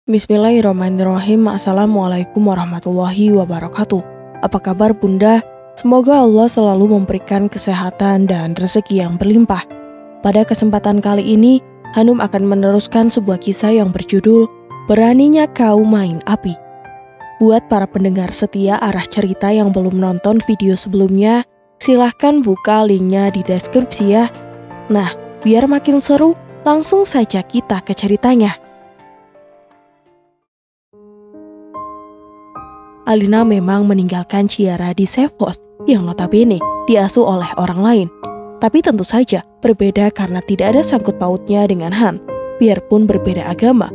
Bismillahirrahmanirrahim. Assalamualaikum warahmatullahi wabarakatuh. Apa kabar Bunda? Semoga Allah selalu memberikan kesehatan dan rezeki yang berlimpah. Pada kesempatan kali ini, Hanum akan meneruskan sebuah kisah yang berjudul Beraninya Kau Main Api. Buat para pendengar setia arah cerita yang belum nonton video sebelumnya, silahkan buka linknya di deskripsi ya. Nah, biar makin seru, langsung saja kita ke ceritanya. Alina memang meninggalkan Ciara di safe house yang notabene diasuh oleh orang lain. Tapi tentu saja berbeda karena tidak ada sangkut pautnya dengan Han, biarpun berbeda agama.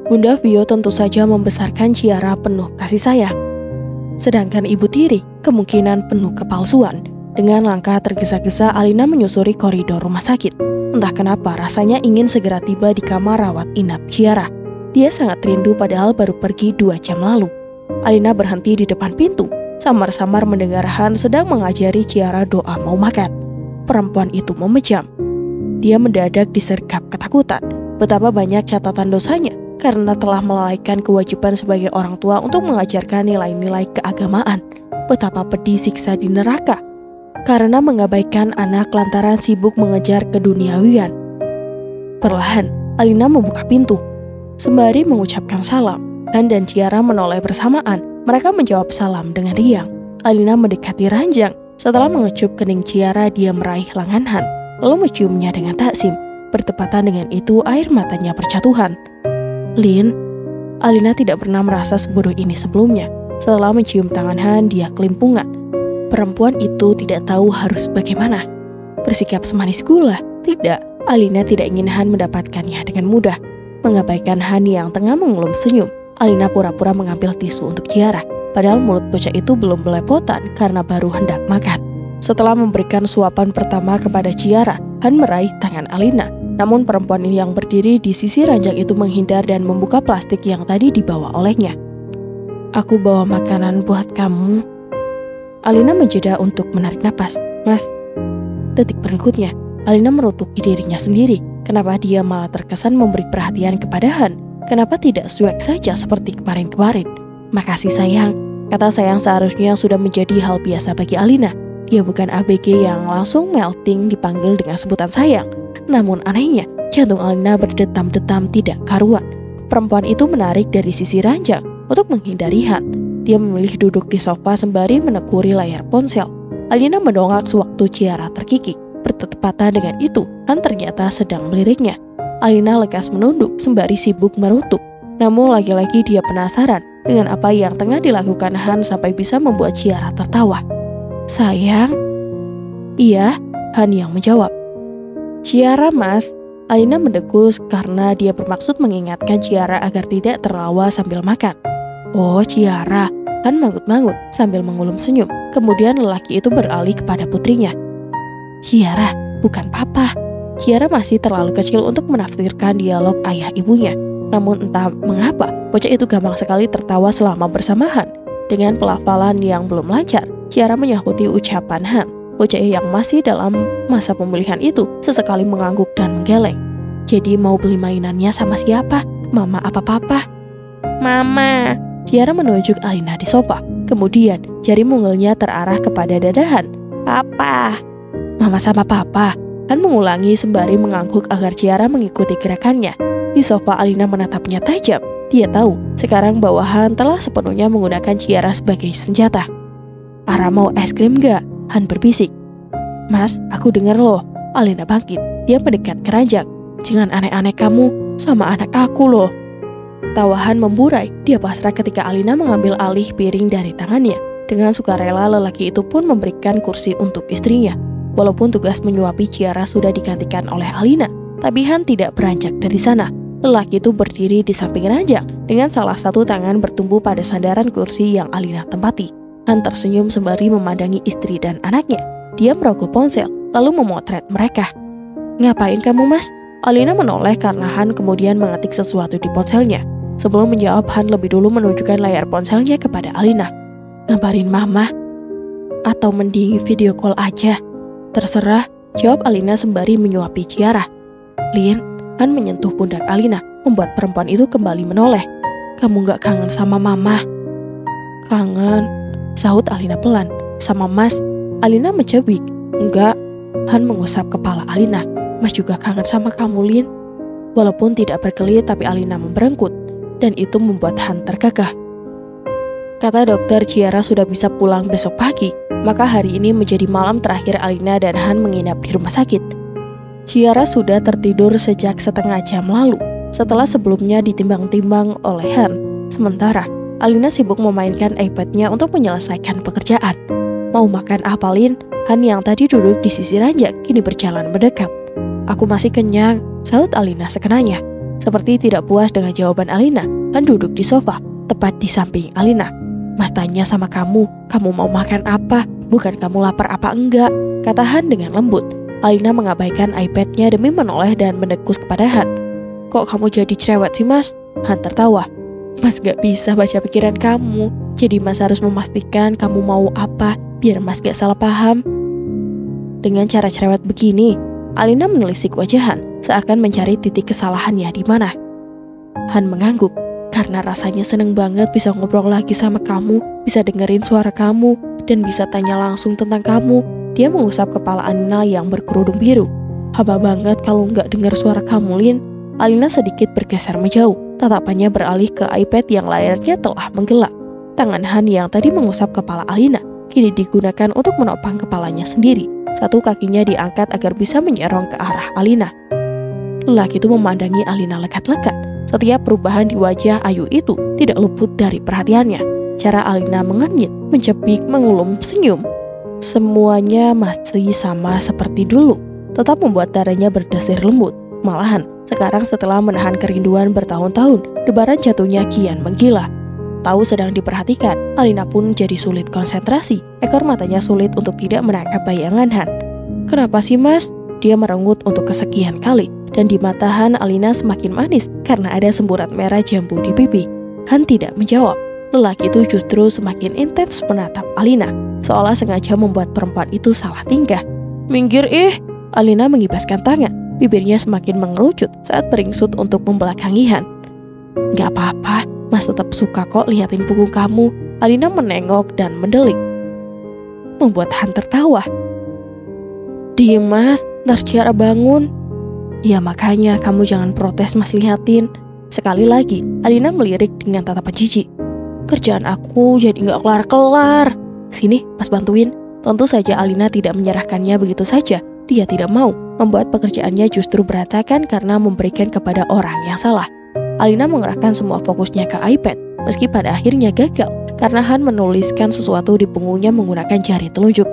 Bunda Vio tentu saja membesarkan Ciara penuh kasih sayang. Sedangkan ibu tiri kemungkinan penuh kepalsuan. Dengan langkah tergesa-gesa Alina menyusuri koridor rumah sakit. Entah kenapa rasanya ingin segera tiba di kamar rawat inap Ciara. Dia sangat rindu padahal baru pergi 2 jam lalu. Alina berhenti di depan pintu, samar-samar mendengar Han sedang mengajari Ciara doa mau makan. Perempuan itu memejam. Dia mendadak disergap ketakutan. Betapa banyak catatan dosanya karena telah melalaikan kewajiban sebagai orang tua untuk mengajarkan nilai-nilai keagamaan. Betapa pedih siksa di neraka karena mengabaikan anak lantaran sibuk mengejar keduniawian. Perlahan, Alina membuka pintu. Sembari mengucapkan salam, Han dan Ciara menoleh bersamaan. Mereka menjawab salam dengan riang. Alina mendekati ranjang. Setelah mengecup kening Ciara, dia meraih lengan Han, lalu menciumnya dengan takzim. Bertepatan dengan itu, air matanya berjatuhan. Lin, Alina tidak pernah merasa sebodoh ini sebelumnya. Setelah mencium tangan Han, dia kelimpungan. Perempuan itu tidak tahu harus bagaimana. Bersikap semanis gula? Tidak, Alina tidak ingin Han mendapatkannya dengan mudah. Mengabaikan Han yang tengah mengulum senyum, Alina pura-pura mengambil tisu untuk Ciara, padahal mulut bocah itu belum belepotan karena baru hendak makan. Setelah memberikan suapan pertama kepada Ciara, Han meraih tangan Alina. Namun perempuan yang berdiri di sisi ranjang itu menghindar dan membuka plastik yang tadi dibawa olehnya. Aku bawa makanan buat kamu. Alina menjeda untuk menarik napas. Mas. Detik berikutnya, Alina merutuki dirinya sendiri. Kenapa dia malah terkesan memberi perhatian kepada Han? Kenapa tidak cuek saja seperti kemarin-kemarin? Makasih sayang, kata sayang seharusnya sudah menjadi hal biasa bagi Alina. Dia bukan ABG yang langsung melting dipanggil dengan sebutan sayang. Namun anehnya, jantung Alina berdetam-detam tidak karuan. Perempuan itu menarik dari sisi ranjang untuk menghindari Han. Dia memilih duduk di sofa sembari menekuri layar ponsel. Alina mendongak sewaktu Ciara terkikik. Bertepatan dengan itu, Han ternyata sedang meliriknya. Alina lekas menunduk sembari sibuk merutuk. Namun lagi-lagi dia penasaran dengan apa yang tengah dilakukan Han sampai bisa membuat Ciara tertawa. Sayang? Iya, Han yang menjawab. Ciara mas, Alina mendegus karena dia bermaksud mengingatkan Ciara agar tidak tertawa sambil makan. Oh Ciara, Han manggut-manggut sambil mengulum senyum. Kemudian lelaki itu beralih kepada putrinya. Ciara, bukan papa. Ciara masih terlalu kecil untuk menafsirkan dialog ayah ibunya. Namun entah mengapa, bocah itu gampang sekali tertawa selama bersama Han. Dengan pelafalan yang belum lancar, Ciara menyahuti ucapan Han. Bocah yang masih dalam masa pemulihan itu sesekali mengangguk dan menggeleng. Jadi mau beli mainannya sama siapa? Mama apa papa? Mama. Ciara menunjuk Alina di sofa. Kemudian jari mungilnya terarah kepada dada Han. Papa. Mama sama papa. Han mengulangi sembari mengangguk agar Ciara mengikuti gerakannya. Di sofa Alina menatapnya tajam. Dia tahu sekarang bawahan telah sepenuhnya menggunakan Ciara sebagai senjata. Ara mau es krim gak? Han berbisik. Mas, aku dengar loh. Alina bangkit. Dia mendekat ke ranjang. Jangan aneh-aneh kamu sama anak aku loh. Tawa Han memburai. Dia pasrah ketika Alina mengambil alih piring dari tangannya. Dengan sukarela lelaki itu pun memberikan kursi untuk istrinya. Walaupun tugas menyuapi Ciara sudah digantikan oleh Alina, tapi Han tidak beranjak dari sana. Lelaki itu berdiri di samping ranjang dengan salah satu tangan bertumbuh pada sandaran kursi yang Alina tempati. Han tersenyum sembari memandangi istri dan anaknya. Dia merogoh ponsel, lalu memotret mereka. Ngapain kamu mas? Alina menoleh karena Han kemudian mengetik sesuatu di ponselnya. Sebelum menjawab, Han lebih dulu menunjukkan layar ponselnya kepada Alina. Ngabarin mama? Atau mending video call aja? Terserah, jawab Alina sembari menyuapi Ciara. Lin, Han menyentuh pundak Alina, membuat perempuan itu kembali menoleh. "Kamu gak kangen sama mama?" "Kangen," sahut Alina pelan. "Sama Mas?" Alina mencebik. "Enggak." Han mengusap kepala Alina. "Mas juga kangen sama kamu, Lin." Walaupun tidak berkelit, tapi Alina memberengkut, dan itu membuat Han tergagah. Kata dokter, Ciara sudah bisa pulang besok pagi, maka hari ini menjadi malam terakhir Alina dan Han menginap di rumah sakit. Ciara sudah tertidur sejak setengah jam lalu, setelah sebelumnya ditimbang-timbang oleh Han. Sementara, Alina sibuk memainkan iPad-nya untuk menyelesaikan pekerjaan. "Mau makan apa, Lin?" Han yang tadi duduk di sisi ranjang kini berjalan mendekat. "Aku masih kenyang," sahut Alina sekenanya. Seperti tidak puas dengan jawaban Alina, Han duduk di sofa, tepat di samping Alina. "Mas tanya sama kamu mau makan apa, bukan kamu lapar apa enggak," kata Han dengan lembut. Alina mengabaikan iPad-nya demi menoleh dan mendekus kepada Han. "Kok kamu jadi cerewet sih, Mas?" Han tertawa. "Mas gak bisa baca pikiran kamu, jadi Mas harus memastikan kamu mau apa, biar Mas gak salah paham." Dengan cara cerewet begini, Alina menelisik wajah Han, seakan mencari titik kesalahannya di mana. Han mengangguk, karena rasanya seneng banget bisa ngobrol lagi sama kamu, bisa dengerin suara kamu, dan bisa tanya langsung tentang kamu. Dia mengusap kepala Alina yang berkerudung biru. "Haba banget kalau nggak dengar suara kamu, Lin." Alina sedikit bergeser menjauh, tatapannya beralih ke iPad yang layarnya telah menggelap. Tangan Han yang tadi mengusap kepala Alina, kini digunakan untuk menopang kepalanya sendiri. Satu kakinya diangkat agar bisa menyerong ke arah Alina. Lelaki itu memandangi Alina lekat-lekat. Setiap perubahan di wajah Ayu itu tidak luput dari perhatiannya. Cara Alina mengenyit, mencebik, mengulum, senyum. Semuanya masih sama seperti dulu, tetap membuat darahnya berdesir lembut. Malahan, sekarang setelah menahan kerinduan bertahun-tahun, debaran jatuhnya kian menggila. Tahu sedang diperhatikan, Alina pun jadi sulit konsentrasi. Ekor matanya sulit untuk tidak menangkap bayangan Han. "Kenapa sih, Mas?" Dia merenggut untuk kesekian kali, dan di mata Han Alina semakin manis karena ada semburat merah jambu di pipi. Han tidak menjawab. Lelaki itu justru semakin intens menatap Alina, seolah sengaja membuat perempuan itu salah tingkah. "Minggir Alina mengibaskan tangan, bibirnya semakin mengerucut saat beringsut untuk membelakangi Han. "Gak apa-apa, Mas tetap suka kok liatin punggung kamu." Alina menengok dan mendelik, membuat Han tertawa. "Diem, Mas, ntar Ciara bangun." "Ya makanya kamu jangan protes, Mas liatin." Sekali lagi, Alina melirik dengan tatapan jijik. "Kerjaan aku jadi gak kelar-kelar." "Sini, Mas bantuin." Tentu saja Alina tidak menyerahkannya begitu saja. Dia tidak mau membuat pekerjaannya justru berantakan karena memberikan kepada orang yang salah. Alina mengerahkan semua fokusnya ke iPad, meski pada akhirnya gagal karena Han menuliskan sesuatu di punggungnya menggunakan jari telunjuk.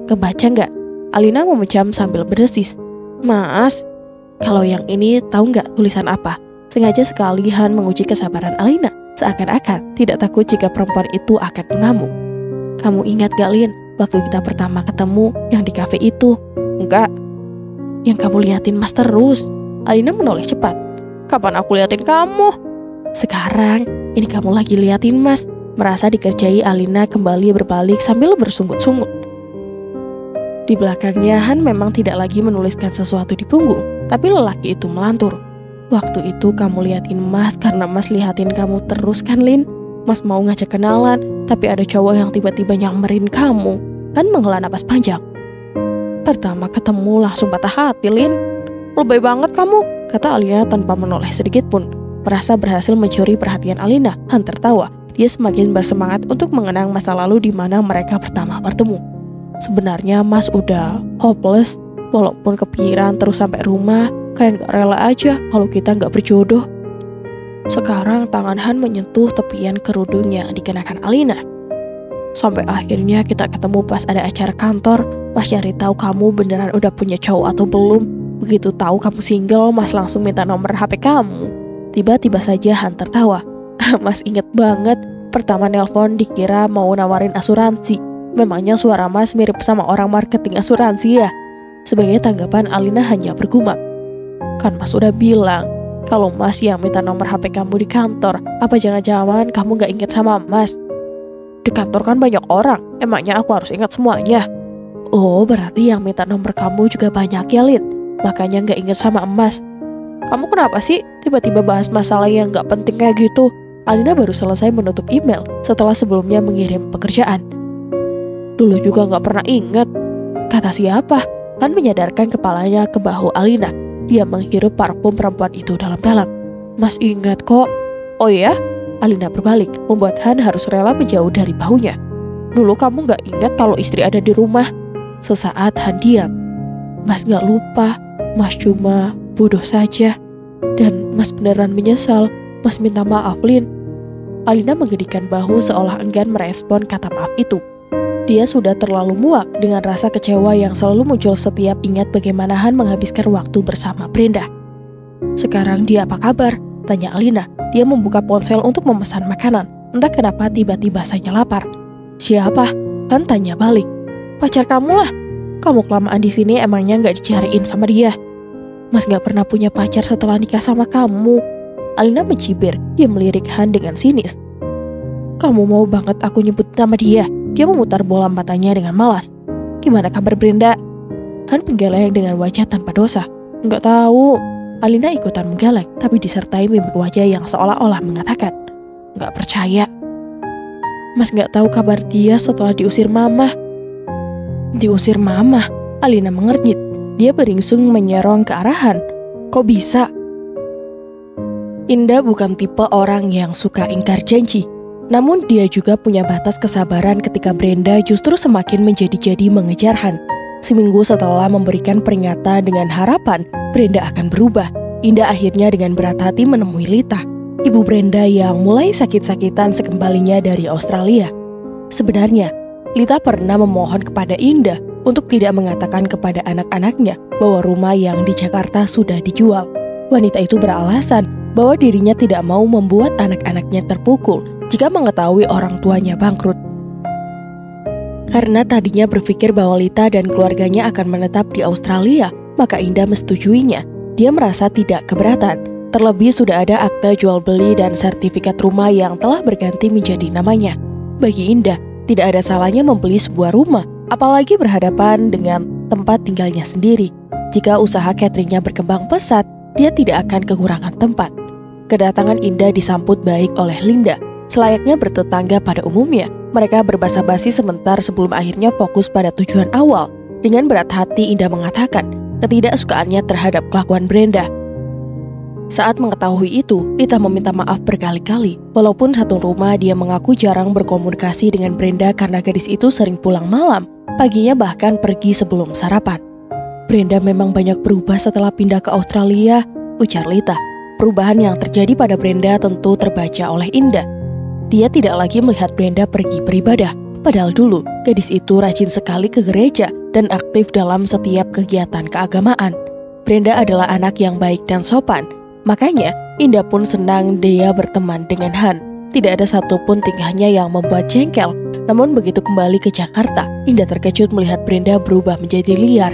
"Kebaca nggak?" Alina memejam sambil berdesis. "Mas, kalau yang ini tahu nggak tulisan apa?" Sengaja sekali Han menguji kesabaran Alina, seakan-akan tidak takut jika perempuan itu akan mengamuk. "Kamu ingat gak, Lin, waktu kita pertama ketemu yang di kafe itu?" "Enggak." "Yang kamu liatin Mas terus." Alina menoleh cepat. "Kapan aku liatin kamu?" "Sekarang, ini kamu lagi liatin Mas." Merasa dikerjai, Alina kembali berbalik sambil bersungut-sungut. Di belakangnya Han memang tidak lagi menuliskan sesuatu di punggung, tapi lelaki itu melantur. "Waktu itu kamu liatin Mas karena Mas liatin kamu terus kan, Lin? Mas mau ngajak kenalan, tapi ada cowok yang tiba-tiba nyamperin kamu." Han menghela napas panjang. "Pertama ketemu langsung patah hati, Lin." "Lebay banget kamu," kata Alina tanpa menoleh sedikit pun. Merasa berhasil mencuri perhatian Alina, Han tertawa. Dia semakin bersemangat untuk mengenang masa lalu di mana mereka pertama bertemu. "Sebenarnya Mas udah hopeless, walaupun kepikiran terus sampai rumah, kayak gak rela aja kalau kita gak berjodoh." Sekarang tangan Han menyentuh tepian kerudung yang dikenakan Alina. "Sampai akhirnya kita ketemu pas ada acara kantor. Mas cari tahu kamu beneran udah punya cowok atau belum. Begitu tahu kamu single, Mas langsung minta nomor HP kamu." Tiba-tiba saja Han tertawa. "Mas inget banget, pertama nelpon dikira mau nawarin asuransi. Memangnya suara Mas mirip sama orang marketing asuransi ya?" Sebagai tanggapan, Alina hanya bergumam. "Kan Mas udah bilang kalau Mas yang minta nomor HP kamu di kantor. Apa jangan-jangan kamu gak inget sama Mas?" "Di kantor kan banyak orang, emangnya aku harus ingat semuanya?" "Oh, berarti yang minta nomor kamu juga banyak ya, Lin? Makanya gak inget sama Mas." Kamu kenapa sih tiba-tiba bahas masalah yang gak penting kayak gitu? Alina baru selesai menutup email setelah sebelumnya mengirim pekerjaan. Dulu juga gak pernah ingat. Kata siapa? Han menyadarkan kepalanya ke bahu Alina. Dia menghirup parfum perempuan itu dalam-dalam. Mas ingat kok. Oh ya? Alina berbalik, membuat Han harus rela menjauh dari bahunya. Dulu kamu gak ingat kalau istri ada di rumah? Sesaat Han diam. Mas gak lupa. Mas cuma bodoh saja. Dan Mas beneran menyesal. Mas minta maaf, Lin. Alina menggedikan bahu seolah enggan merespon kata maaf itu. Dia sudah terlalu muak dengan rasa kecewa yang selalu muncul setiap ingat bagaimana Han menghabiskan waktu bersama Brenda. Sekarang dia apa kabar? Tanya Alina. Dia membuka ponsel untuk memesan makanan. Entah kenapa tiba-tiba saja lapar. Siapa? Han tanya balik. Pacar kamu lah. Kamu kelamaan di sini emangnya nggak dicariin sama dia? Mas nggak pernah punya pacar setelah nikah sama kamu. Alina mencibir. Dia melirik Han dengan sinis. Kamu mau banget aku nyebut nama dia? Dia memutar bola matanya dengan malas. Gimana kabar Brenda? Han menggeleng dengan wajah tanpa dosa. Nggak tahu. Alina ikutan menggeleng, tapi disertai mimik wajah yang seolah-olah mengatakan, nggak percaya. Mas nggak tahu kabar dia setelah diusir mama. Diusir mama? Alina mengernyit. Dia beringsung menyerong ke arah Han. Kok bisa? Indah bukan tipe orang yang suka ingkar janji. Namun dia juga punya batas kesabaran ketika Brenda justru semakin menjadi-jadi mengejar Han. Seminggu setelah memberikan peringatan dengan harapan Brenda akan berubah, Indah akhirnya dengan berat hati menemui Lita, ibu Brenda yang mulai sakit-sakitan sekembalinya dari Australia. Sebenarnya, Lita pernah memohon kepada Indah untuk tidak mengatakan kepada anak-anaknya bahwa rumah yang di Jakarta sudah dijual. Wanita itu beralasan bahwa dirinya tidak mau membuat anak-anaknya terpukul jika mengetahui orang tuanya bangkrut. Karena tadinya berpikir bahwa Lita dan keluarganya akan menetap di Australia, maka Indah mesetujuinya. Dia merasa tidak keberatan. Terlebih sudah ada akta jual beli dan sertifikat rumah yang telah berganti menjadi namanya. Bagi Indah, tidak ada salahnya membeli sebuah rumah, apalagi berhadapan dengan tempat tinggalnya sendiri. Jika usaha cateringnya berkembang pesat, dia tidak akan kekurangan tempat. Kedatangan Indah disambut baik oleh Linda. Selayaknya bertetangga pada umumnya, mereka berbasa-basi sebentar sebelum akhirnya fokus pada tujuan awal. Dengan berat hati Indah mengatakan ketidaksukaannya terhadap kelakuan Brenda. Saat mengetahui itu, Lita meminta maaf berkali-kali. Walaupun satu rumah, dia mengaku jarang berkomunikasi dengan Brenda karena gadis itu sering pulang malam. Paginya bahkan pergi sebelum sarapan. Brenda memang banyak berubah setelah pindah ke Australia, ujar Lita. Perubahan yang terjadi pada Brenda tentu terbaca oleh Indah. Dia tidak lagi melihat Brenda pergi beribadah. Padahal dulu, gadis itu rajin sekali ke gereja dan aktif dalam setiap kegiatan keagamaan. Brenda adalah anak yang baik dan sopan. Makanya, Indah pun senang dia berteman dengan Han. Tidak ada satupun tingkahnya yang membuat jengkel. Namun begitu kembali ke Jakarta, Indah terkejut melihat Brenda berubah menjadi liar.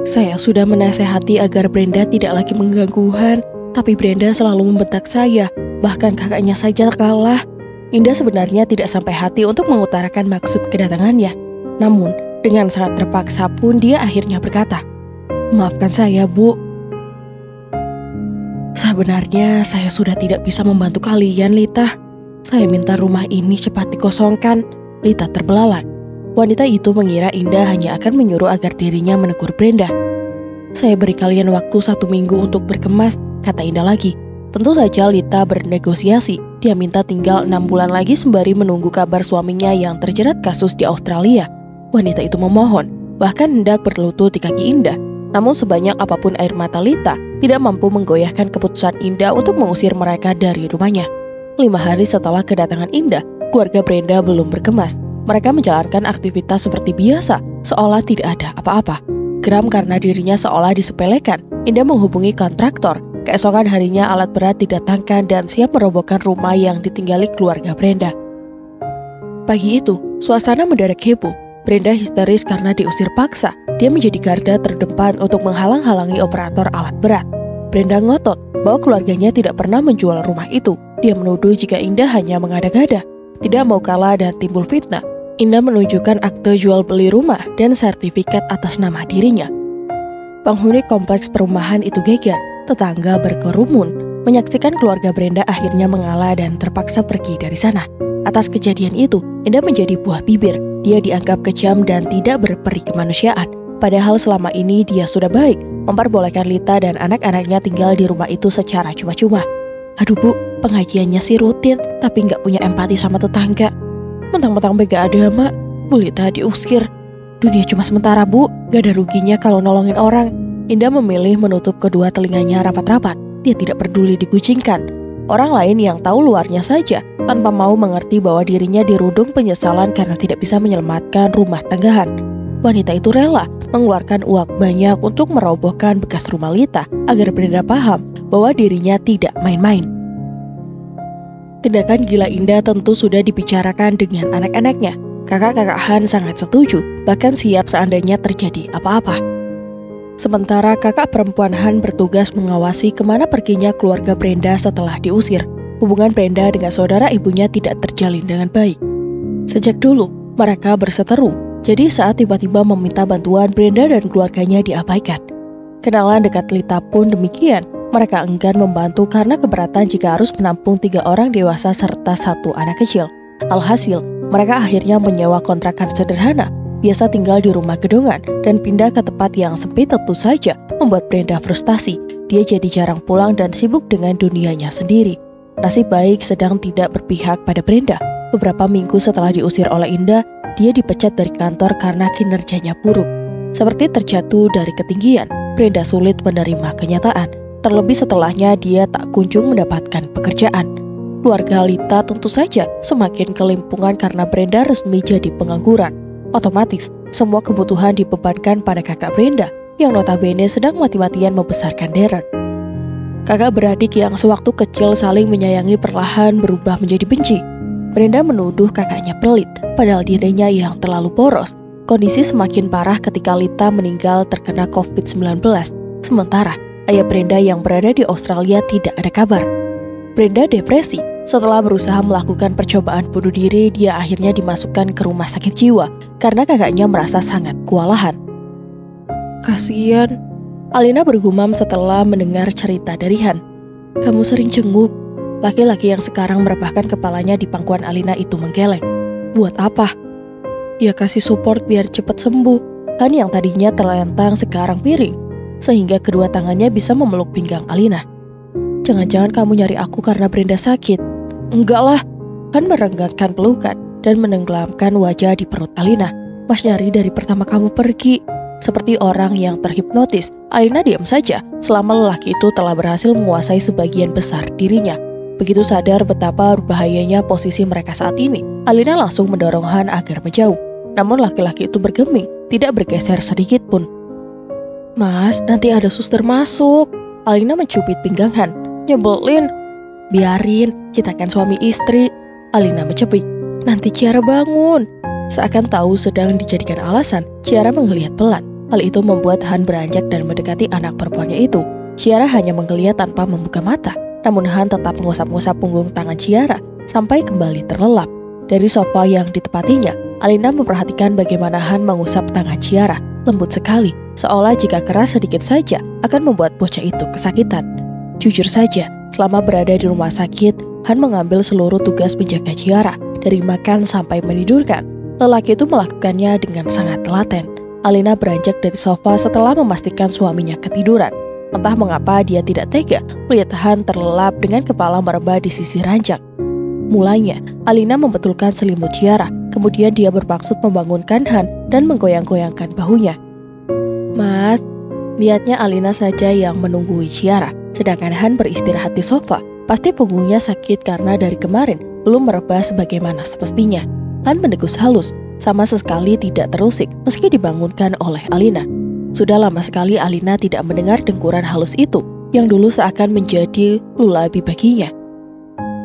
Saya sudah menasehati agar Brenda tidak lagi mengganggu Han, tapi Brenda selalu membentak saya, bahkan kakaknya saja kalah. Indah sebenarnya tidak sampai hati untuk mengutarakan maksud kedatangannya. Namun, dengan sangat terpaksa pun dia akhirnya berkata, "Maafkan saya, Bu. Sebenarnya saya sudah tidak bisa membantu kalian, Lita. Saya minta rumah ini cepat dikosongkan." Lita terbelalak. Wanita itu mengira Indah hanya akan menyuruh agar dirinya menegur Brenda. "Saya beri kalian waktu 1 minggu untuk berkemas," kata Indah lagi. Tentu saja Lita bernegosiasi. Dia minta tinggal 6 bulan lagi sembari menunggu kabar suaminya yang terjerat kasus di Australia. Wanita itu memohon, bahkan hendak berlutut di kaki Indah. Namun sebanyak apapun air mata Lita, tidak mampu menggoyahkan keputusan Indah untuk mengusir mereka dari rumahnya. 5 hari setelah kedatangan Indah, keluarga Brenda belum berkemas. Mereka menjalankan aktivitas seperti biasa, seolah tidak ada apa-apa. Geram karena dirinya seolah disepelekan, Indah menghubungi kontraktor. Keesokan harinya alat berat didatangkan dan siap merobohkan rumah yang ditinggali keluarga Brenda. Pagi itu, suasana mendadak heboh. Brenda histeris karena diusir paksa. Dia menjadi garda terdepan untuk menghalang-halangi operator alat berat. Brenda ngotot bahwa keluarganya tidak pernah menjual rumah itu. Dia menuduh jika Indah hanya mengada-gada, tidak mau kalah dan timbul fitnah. Indah menunjukkan akte jual beli rumah dan sertifikat atas nama dirinya. Penghuni kompleks perumahan itu geger. tetangga berkerumun. Menyaksikan keluarga Brenda akhirnya mengalah dan terpaksa pergi dari sana. Atas kejadian itu, Indah menjadi buah bibir. Dia dianggap kejam dan tidak berperi kemanusiaan. Padahal selama ini dia sudah baik, memperbolehkan Lita dan anak-anaknya tinggal di rumah itu secara cuma-cuma. Aduh bu, pengajiannya sih rutin, tapi nggak punya empati sama tetangga. Mentang-mentang bega agama, Bu Lita diusir. Dunia cuma sementara bu, gak ada ruginya kalau nolongin orang. Indah memilih menutup kedua telinganya rapat-rapat. Dia tidak peduli dikucingkan. Orang lain yang tahu luarnya saja, tanpa mau mengerti bahwa dirinya dirudung penyesalan karena tidak bisa menyelamatkan rumah tanggahan. Wanita itu rela mengeluarkan uang banyak untuk merobohkan bekas rumah Lita agar Brenda paham bahwa dirinya tidak main-main. Tindakan gila Indah tentu sudah dibicarakan dengan anak-anaknya. Kakak-kakak Han sangat setuju, bahkan siap seandainya terjadi apa-apa. Sementara kakak perempuan Han bertugas mengawasi kemana perginya keluarga Brenda setelah diusir. Hubungan Brenda dengan saudara ibunya tidak terjalin dengan baik. Sejak dulu, mereka berseteru, jadi saat tiba-tiba meminta bantuan, Brenda dan keluarganya diabaikan. Kenalan dekat Lita pun demikian, mereka enggan membantu karena keberatan jika harus menampung 3 orang dewasa serta 1 anak kecil. Alhasil, mereka akhirnya menyewa kontrakan sederhana, biasa tinggal di rumah gedongan, dan pindah ke tempat yang sempit tentu saja membuat Brenda frustasi. Dia jadi jarang pulang dan sibuk dengan dunianya sendiri. Nasib baik sedang tidak berpihak pada Brenda. Beberapa minggu setelah diusir oleh Indah, dia dipecat dari kantor karena kinerjanya buruk. Seperti terjatuh dari ketinggian, Brenda sulit menerima kenyataan. Terlebih setelahnya dia tak kunjung mendapatkan pekerjaan. Keluarga Lita tentu saja semakin kelimpungan karena Brenda resmi jadi pengangguran. Otomatis, semua kebutuhan dibebankan pada kakak Brenda yang notabene sedang mati-matian membesarkan Darren. Kakak beradik yang sewaktu kecil saling menyayangi perlahan berubah menjadi benci. Brenda menuduh kakaknya pelit, padahal dirinya yang terlalu boros. Kondisi semakin parah ketika Lita meninggal terkena COVID-19. Sementara, ayah Brenda yang berada di Australia tidak ada kabar. Brenda depresi. Setelah berusaha melakukan percobaan bunuh diri, dia akhirnya dimasukkan ke rumah sakit jiwa karena kakaknya merasa sangat kewalahan. Kasian, Alina bergumam setelah mendengar cerita dari Han. Kamu sering jenguk. Laki-laki yang sekarang merebahkan kepalanya di pangkuan Alina itu menggeleng. Buat apa? Ya kasih support biar cepat sembuh. Han yang tadinya terlentang sekarang piring, sehingga kedua tangannya bisa memeluk pinggang Alina. Jangan-jangan kamu nyari aku karena Brenda sakit. Enggak lah, Han merenggangkan pelukan dan menenggelamkan wajah di perut Alina. Mas nyari dari pertama kamu pergi. Seperti orang yang terhipnotis, Alina diam saja selama lelaki itu telah berhasil menguasai sebagian besar dirinya. Begitu sadar betapa berbahayanya posisi mereka saat ini, Alina langsung mendorong Han agar menjauh. Namun laki-laki itu bergeming, tidak bergeser sedikit pun. Mas, nanti ada suster masuk. Alina mencubit pinggang Han. Nyebelin. Biarin, kita kan suami istri. Alina mencepik. Nanti Ciara bangun. Seakan tahu sedang dijadikan alasan, Ciara menggeliat pelan. Hal itu membuat Han beranjak dan mendekati anak perempuannya itu. Ciara hanya menggeliat tanpa membuka mata. Namun Han tetap mengusap-ngusap punggung tangan Ciara sampai kembali terlelap. Dari sofa yang ditepatinya, Alina memperhatikan bagaimana Han mengusap tangan Ciara. Lembut sekali, seolah jika keras sedikit saja akan membuat bocah itu kesakitan. Jujur saja, selama berada di rumah sakit, Han mengambil seluruh tugas menjaga Ciara, dari makan sampai menidurkan. Lelaki itu melakukannya dengan sangat telaten. Alina beranjak dari sofa setelah memastikan suaminya ketiduran. Entah mengapa dia tidak tega melihat Han terlelap dengan kepala merebah di sisi ranjang. Mulanya, Alina membetulkan selimut Ciara, kemudian dia bermaksud membangunkan Han dan menggoyang-goyangkan bahunya. Mas, lihatnya Alina saja yang menunggui Ciara. Sedangkan Han beristirahat di sofa, pasti punggungnya sakit karena dari kemarin belum merebah sebagaimana semestinya. Han mendegus halus, sama sekali tidak terusik meski dibangunkan oleh Alina. Sudah lama sekali Alina tidak mendengar dengkuran halus itu, yang dulu seakan menjadi lullaby baginya.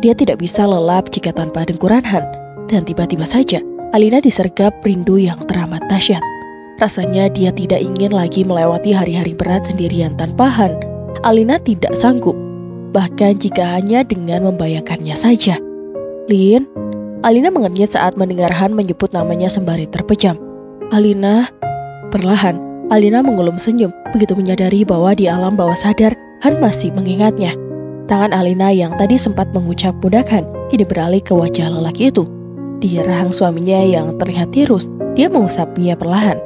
Dia tidak bisa lelap jika tanpa dengkuran Han, dan tiba-tiba saja Alina disergap rindu yang teramat dahsyat. Rasanya dia tidak ingin lagi melewati hari-hari berat sendirian tanpa Han. Alina tidak sanggup, bahkan jika hanya dengan membayangkannya saja. Lin, Alina mengenyit saat mendengar Han menyebut namanya sembari terpejam. Alina, perlahan, Alina menggulung senyum begitu menyadari bahwa di alam bawah sadar Han masih mengingatnya. Tangan Alina yang tadi sempat mengucap pundakan kini beralih ke wajah lelaki itu. Di rahang suaminya yang terlihat tirus, dia mengusapnya perlahan.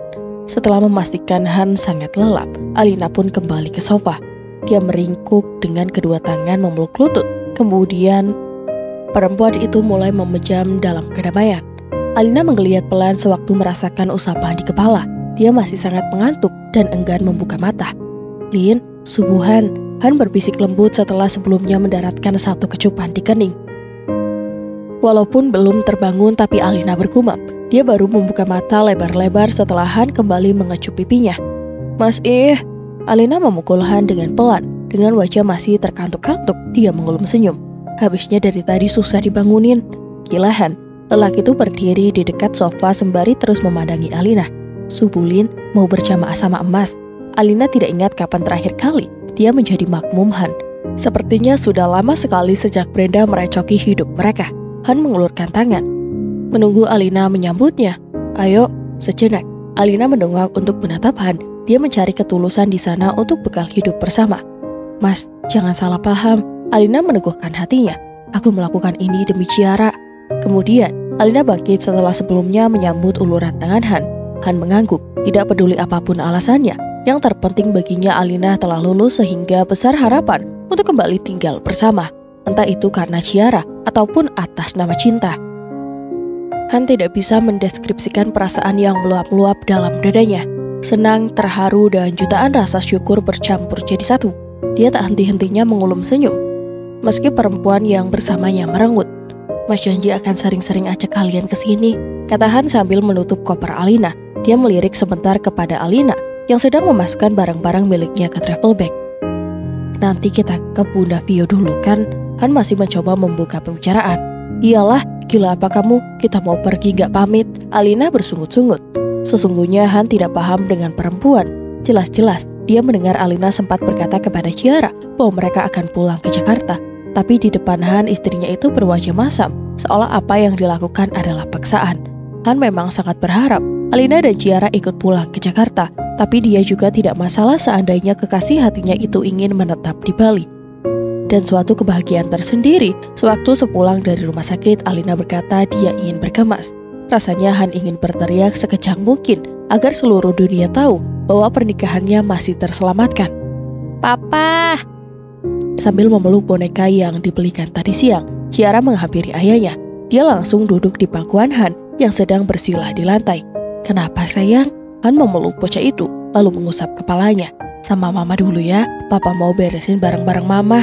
Setelah memastikan Han sangat lelap, Alina pun kembali ke sofa. Dia meringkuk dengan kedua tangan memeluk lutut. Kemudian perempuan itu mulai memejam dalam kedamaian. Alina menggeliat pelan sewaktu merasakan usapan di kepala. Dia masih sangat mengantuk dan enggan membuka mata. "Lin, subuhan," Han berbisik lembut setelah sebelumnya mendaratkan satu kecupan di kening. Walaupun belum terbangun tapi Alina bergumam. Dia baru membuka mata lebar-lebar setelah Han kembali mengecup pipinya. "Mas Alina memukul Han dengan pelan. Dengan wajah masih terkantuk-kantuk, dia mengulum senyum. Habisnya dari tadi susah dibangunin. Gila Han. Lelaki itu berdiri di dekat sofa sembari terus memandangi Alina. "Subulin, mau berjamaah sama emas." Alina tidak ingat kapan terakhir kali dia menjadi makmum Han. Sepertinya sudah lama sekali sejak Brenda merecoki hidup mereka. Han mengulurkan tangan, menunggu Alina menyambutnya. "Ayo," sejenak. Alina mendongak untuk menatap Han. Dia mencari ketulusan di sana untuk bekal hidup bersama. "Mas, jangan salah paham." Alina meneguhkan hatinya. "Aku melakukan ini demi Ciara." Kemudian, Alina bangkit setelah sebelumnya menyambut uluran tangan Han. Han mengangguk, tidak peduli apapun alasannya. Yang terpenting baginya Alina telah lulus sehingga besar harapan untuk kembali tinggal bersama. Entah itu karena Ciara ataupun atas nama cinta. Han tidak bisa mendeskripsikan perasaan yang meluap-luap dalam dadanya. Senang, terharu, dan jutaan rasa syukur bercampur jadi satu. Dia tak henti-hentinya mengulum senyum. Meski perempuan yang bersamanya merenggut. "Mas janji akan sering-sering ajak kalian ke sini," kata Han sambil menutup koper Alina. Dia melirik sebentar kepada Alina yang sedang memasukkan barang-barang miliknya ke travel bag. "Nanti kita ke Bunda Vio dulu kan?" Han masih mencoba membuka pembicaraan. "Iyalah, gila apa kamu? Kita mau pergi gak pamit?" Alina bersungut-sungut. Sesungguhnya Han tidak paham dengan perempuan. Jelas-jelas dia mendengar Alina sempat berkata kepada Ciara bahwa mereka akan pulang ke Jakarta. Tapi di depan Han istrinya itu berwajah masam, seolah apa yang dilakukan adalah paksaan. Han memang sangat berharap Alina dan Ciara ikut pulang ke Jakarta. Tapi dia juga tidak masalah seandainya kekasih hatinya itu ingin menetap di Bali. Dan suatu kebahagiaan tersendiri sewaktu sepulang dari rumah sakit Alina berkata dia ingin berkemas. Rasanya Han ingin berteriak sekejang mungkin agar seluruh dunia tahu bahwa pernikahannya masih terselamatkan. "Papa!" Sambil memeluk boneka yang dibelikan tadi siang, Ciara menghampiri ayahnya. Dia langsung duduk di pangkuan Han yang sedang bersila di lantai. "Kenapa sayang?" Han memeluk bocah itu lalu mengusap kepalanya. "Sama mama dulu ya, papa mau beresin barang-barang mama."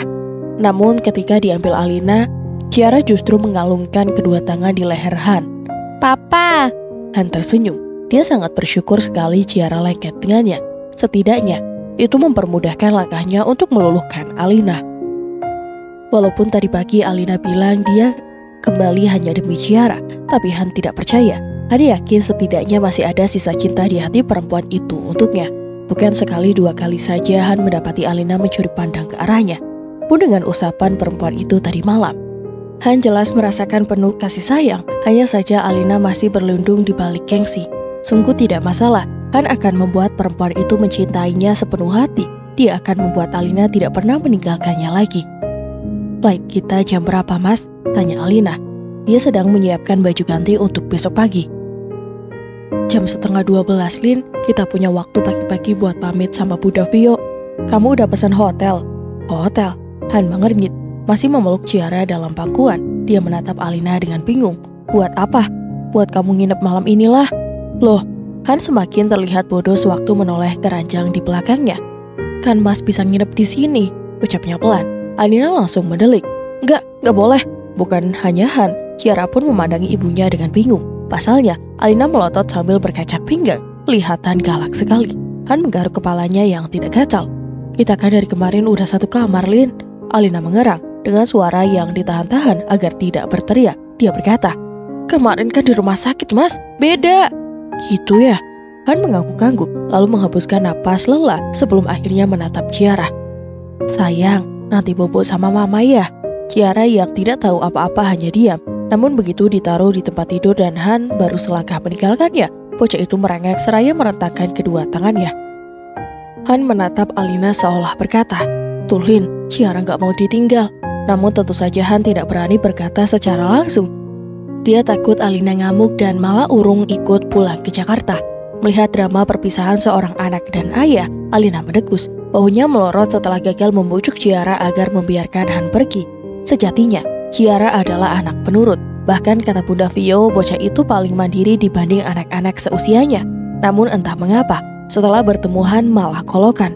Namun ketika diambil Alina, Ciara justru mengalungkan kedua tangan di leher Han. "Papa!" Han tersenyum. Dia sangat bersyukur sekali Ciara lengket dengannya. Setidaknya, itu mempermudahkan langkahnya untuk meluluhkan Alina. Walaupun tadi pagi Alina bilang dia kembali hanya demi Ciara, tapi Han tidak percaya. Han yakin setidaknya masih ada sisa cinta di hati perempuan itu untuknya. Bukan sekali dua kali saja Han mendapati Alina mencuri pandang ke arahnya. Pun dengan usapan perempuan itu tadi malam. Han jelas merasakan penuh kasih sayang, hanya saja Alina masih berlindung di balik gengsi. Sungguh tidak masalah, Han akan membuat perempuan itu mencintainya sepenuh hati. Dia akan membuat Alina tidak pernah meninggalkannya lagi. "Flight kita jam berapa, Mas?" tanya Alina. Dia sedang menyiapkan baju ganti untuk besok pagi. "Jam 11:30, Lin. Kita punya waktu pagi-pagi buat pamit sama Bunda Vio. Kamu udah pesan hotel?" "Hotel?" Han mengernyit. Masih memeluk Ciara dalam pangkuan. Dia menatap Alina dengan bingung. "Buat apa?" "Buat kamu nginep malam inilah." "Loh," Han semakin terlihat bodoh sewaktu menoleh keranjang di belakangnya. "Kan Mas bisa nginep di sini," ucapnya pelan. Alina langsung mendelik. Enggak boleh." Bukan hanya Han, Ciara pun memandangi ibunya dengan bingung. Pasalnya, Alina melotot sambil berkacak pinggang. Kelihatan galak sekali. Han menggaruk kepalanya yang tidak gatal. "Kita kan dari kemarin udah satu kamar, Lin." Alina mengerang dengan suara yang ditahan-tahan agar tidak berteriak. Dia berkata, "Kemarin kan di rumah sakit, Mas. Beda." "Gitu ya?" Han mengangguk-angguk lalu menghembuskan napas lelah sebelum akhirnya menatap Ciara. "Sayang, nanti bobo sama mama ya." Ciara yang tidak tahu apa-apa hanya diam. Namun begitu ditaruh di tempat tidur dan Han baru selangkah meninggalkannya, bocah itu merengek seraya merentangkan kedua tangannya. Han menatap Alina seolah berkata, Betul, Lin, Ciara nggak mau ditinggal. Namun tentu saja Han tidak berani berkata secara langsung. Dia takut Alina ngamuk dan malah urung ikut pulang ke Jakarta. Melihat drama perpisahan seorang anak dan ayah, Alina mendegus. Bahunya melorot setelah gagal membujuk Ciara agar membiarkan Han pergi. Sejatinya, Ciara adalah anak penurut. Bahkan kata Bunda Vio, bocah itu paling mandiri dibanding anak-anak seusianya. Namun entah mengapa, setelah bertemu Han malah kolokan.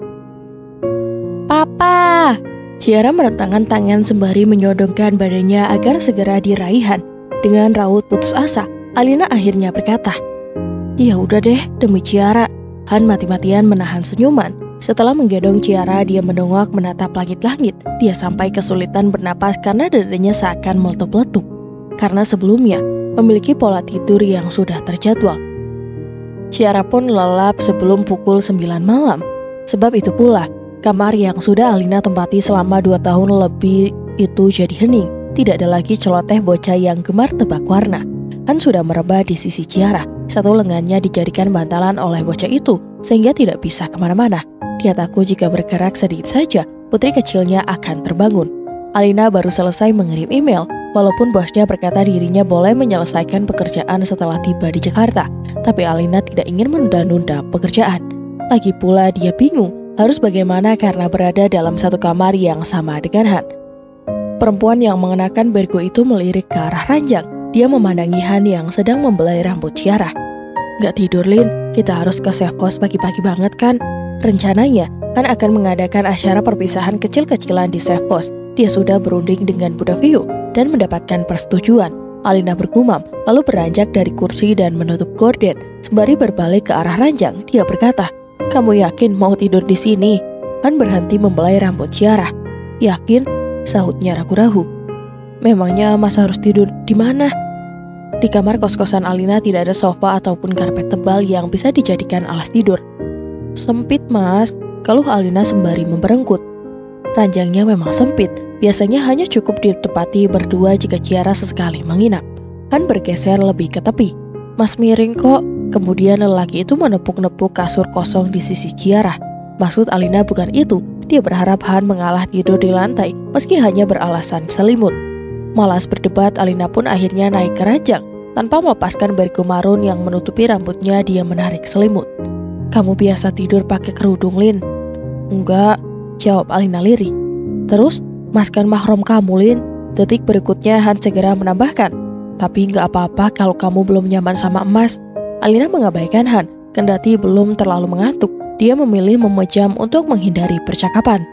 Papa! Ciara merentangkan tangan sembari menyodongkan badannya agar segera diraih Han. Dengan raut putus asa, Alina akhirnya berkata, "Ya udah deh, demi Ciara." Han mati-matian menahan senyuman. Setelah menggendong Ciara, dia mendongak menatap langit-langit. Dia sampai kesulitan bernapas karena dadanya seakan meletup-letup. Karena sebelumnya memiliki pola tidur yang sudah terjadwal. Ciara pun lelap sebelum pukul 9 malam. Sebab itu pula, kamar yang sudah Alina tempati selama 2 tahun lebih itu jadi hening. Tidak ada lagi celoteh bocah yang gemar tebak warna. Han sudah merebah di sisi Ciara. Satu lengannya dijadikan bantalan oleh bocah itu, sehingga tidak bisa kemana-mana. Dia takut jika bergerak sedikit saja, putri kecilnya akan terbangun. Alina baru selesai mengirim email, walaupun bosnya berkata dirinya boleh menyelesaikan pekerjaan setelah tiba di Jakarta. Tapi Alina tidak ingin menunda-nunda pekerjaan. Lagi pula dia bingung harus bagaimana karena berada dalam satu kamar yang sama dengan Han. Perempuan yang mengenakan bergo itu melirik ke arah ranjang. Dia memandangi Han yang sedang membelai rambut Ciara. "Gak tidur, Lin. Kita harus ke safe house pagi-pagi banget kan?" Rencananya, Han akan mengadakan acara perpisahan kecil-kecilan di safe house. Dia sudah berunding dengan Bunda Vio dan mendapatkan persetujuan. Alina bergumam, lalu beranjak dari kursi dan menutup gorden. Sembari berbalik ke arah ranjang, dia berkata, "Kamu yakin mau tidur di sini?" Han berhenti membelai rambut Ciara. "Yakin?" sahutnya ragu-ragu. "Memangnya Mas harus tidur di mana?" Di kamar kos-kosan Alina tidak ada sofa ataupun karpet tebal yang bisa dijadikan alas tidur. "Sempit, Mas," keluh Alina sembari memberengkut. Ranjangnya memang sempit, biasanya hanya cukup ditempati berdua jika Ciara sesekali menginap. Han bergeser lebih ke tepi. "Mas miring kok." Kemudian lelaki itu menepuk-nepuk kasur kosong di sisi Ciara. Maksud Alina bukan itu. Dia berharap Han mengalah tidur di lantai meski hanya beralasan selimut. Malas berdebat, Alina pun akhirnya naik ke ranjang. Tanpa melepaskan bergo marun yang menutupi rambutnya, dia menarik selimut. "Kamu biasa tidur pakai kerudung, Lin?" "Enggak," jawab Alina lirih. "Terus, Mas kan mahram kamu, Lin." Detik berikutnya Han segera menambahkan, "Tapi nggak apa-apa kalau kamu belum nyaman sama Mas." Alina mengabaikan Han, kendati belum terlalu mengantuk. Dia memilih memejam untuk menghindari percakapan.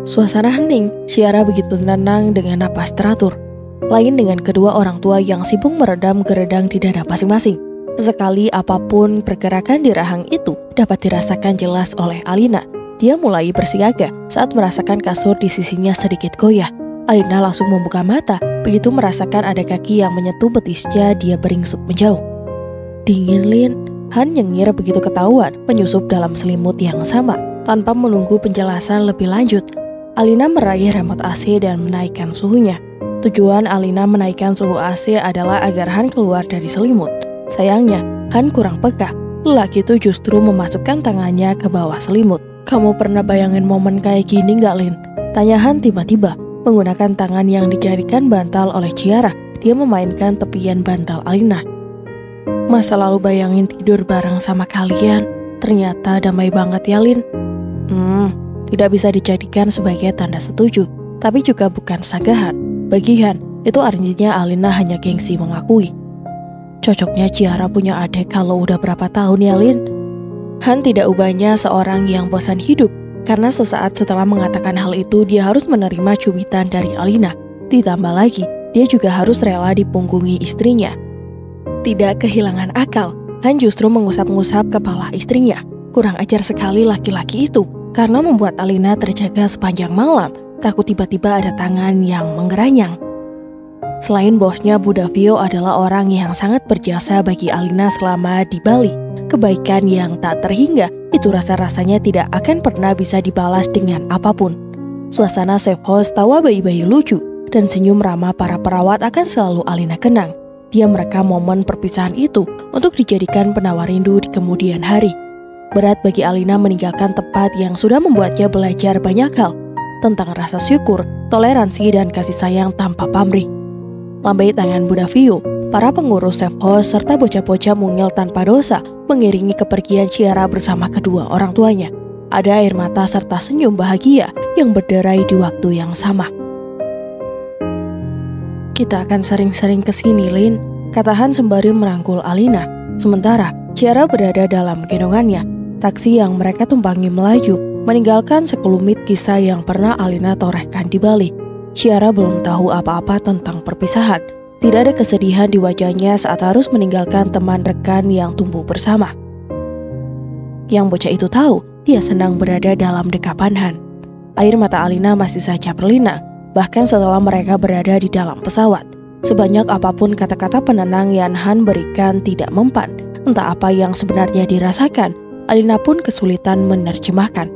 Suasana hening, Ciara begitu tenang dengan napas teratur. Lain dengan kedua orang tua yang sibuk meredam geredang di dada masing-masing. Sesekali apapun pergerakan di rahang itu dapat dirasakan jelas oleh Alina. Dia mulai bersiaga saat merasakan kasur di sisinya sedikit goyah. Alina langsung membuka mata, begitu merasakan ada kaki yang menyentuh betisnya, dia beringsut menjauh. "Dingin, Lin." Han nyengir begitu ketahuan menyusup dalam selimut yang sama. Tanpa menunggu penjelasan lebih lanjut, Alina meraih remote AC dan menaikkan suhunya. Tujuan Alina menaikkan suhu AC adalah agar Han keluar dari selimut. Sayangnya, Han kurang peka. Lelaki itu justru memasukkan tangannya ke bawah selimut. "Kamu pernah bayangin momen kayak gini nggak, Lin?" tanya Han tiba-tiba. Menggunakan tangan yang dijadikan bantal oleh Ciara, dia memainkan tepian bantal Alina. "Masa lalu bayangin tidur bareng sama kalian, ternyata damai banget ya, Lin." Tidak bisa dijadikan sebagai tanda setuju, tapi juga bukan sanggahan. Bagi Han, itu artinya Alina hanya gengsi mengakui. "Cocoknya Ciara punya adik kalau udah berapa tahun ya, Lin?" Han tidak ubahnya seorang yang bosan hidup, karena sesaat setelah mengatakan hal itu, dia harus menerima cubitan dari Alina. Ditambah lagi, dia juga harus rela dipunggungi istrinya. Tidak kehilangan akal, Han justru mengusap-ngusap kepala istrinya. Kurang ajar sekali laki-laki itu, karena membuat Alina terjaga sepanjang malam, takut tiba-tiba ada tangan yang menggeranyang. Selain bosnya, Bunda Vio adalah orang yang sangat berjasa bagi Alina selama di Bali. Kebaikan yang tak terhingga, itu rasa-rasanya tidak akan pernah bisa dibalas dengan apapun. Suasana safe house, tawa bayi-bayi lucu, dan senyum ramah para perawat akan selalu Alina kenang. Dia merekam momen perpisahan itu untuk dijadikan penawar rindu di kemudian hari. berat bagi Alina meninggalkan tempat yang sudah membuatnya belajar banyak hal tentang rasa syukur, toleransi, dan kasih sayang tanpa pamrih. Lambai tangan Bunda Vio, para pengurus safe house, serta bocah-bocah mungil tanpa dosa mengiringi kepergian Ciara bersama kedua orang tuanya. Ada air mata serta senyum bahagia yang berderai di waktu yang sama. "Kita akan sering-sering kesini, Lin," kata Han sembari merangkul Alina. Sementara Ciara berada dalam gendongannya. Taksi yang mereka tumpangi melaju, meninggalkan sekelumit kisah yang pernah Alina torehkan di Bali. Ciara belum tahu apa-apa tentang perpisahan. Tidak ada kesedihan di wajahnya saat harus meninggalkan teman rekan yang tumbuh bersama. Yang bocah itu tahu, dia senang berada dalam dekapan Han. Air mata Alina masih saja berlinang, bahkan setelah mereka berada di dalam pesawat. Sebanyak apapun kata-kata penenang yang Han berikan tidak mempan. Entah apa yang sebenarnya dirasakan, Alina pun kesulitan menerjemahkan.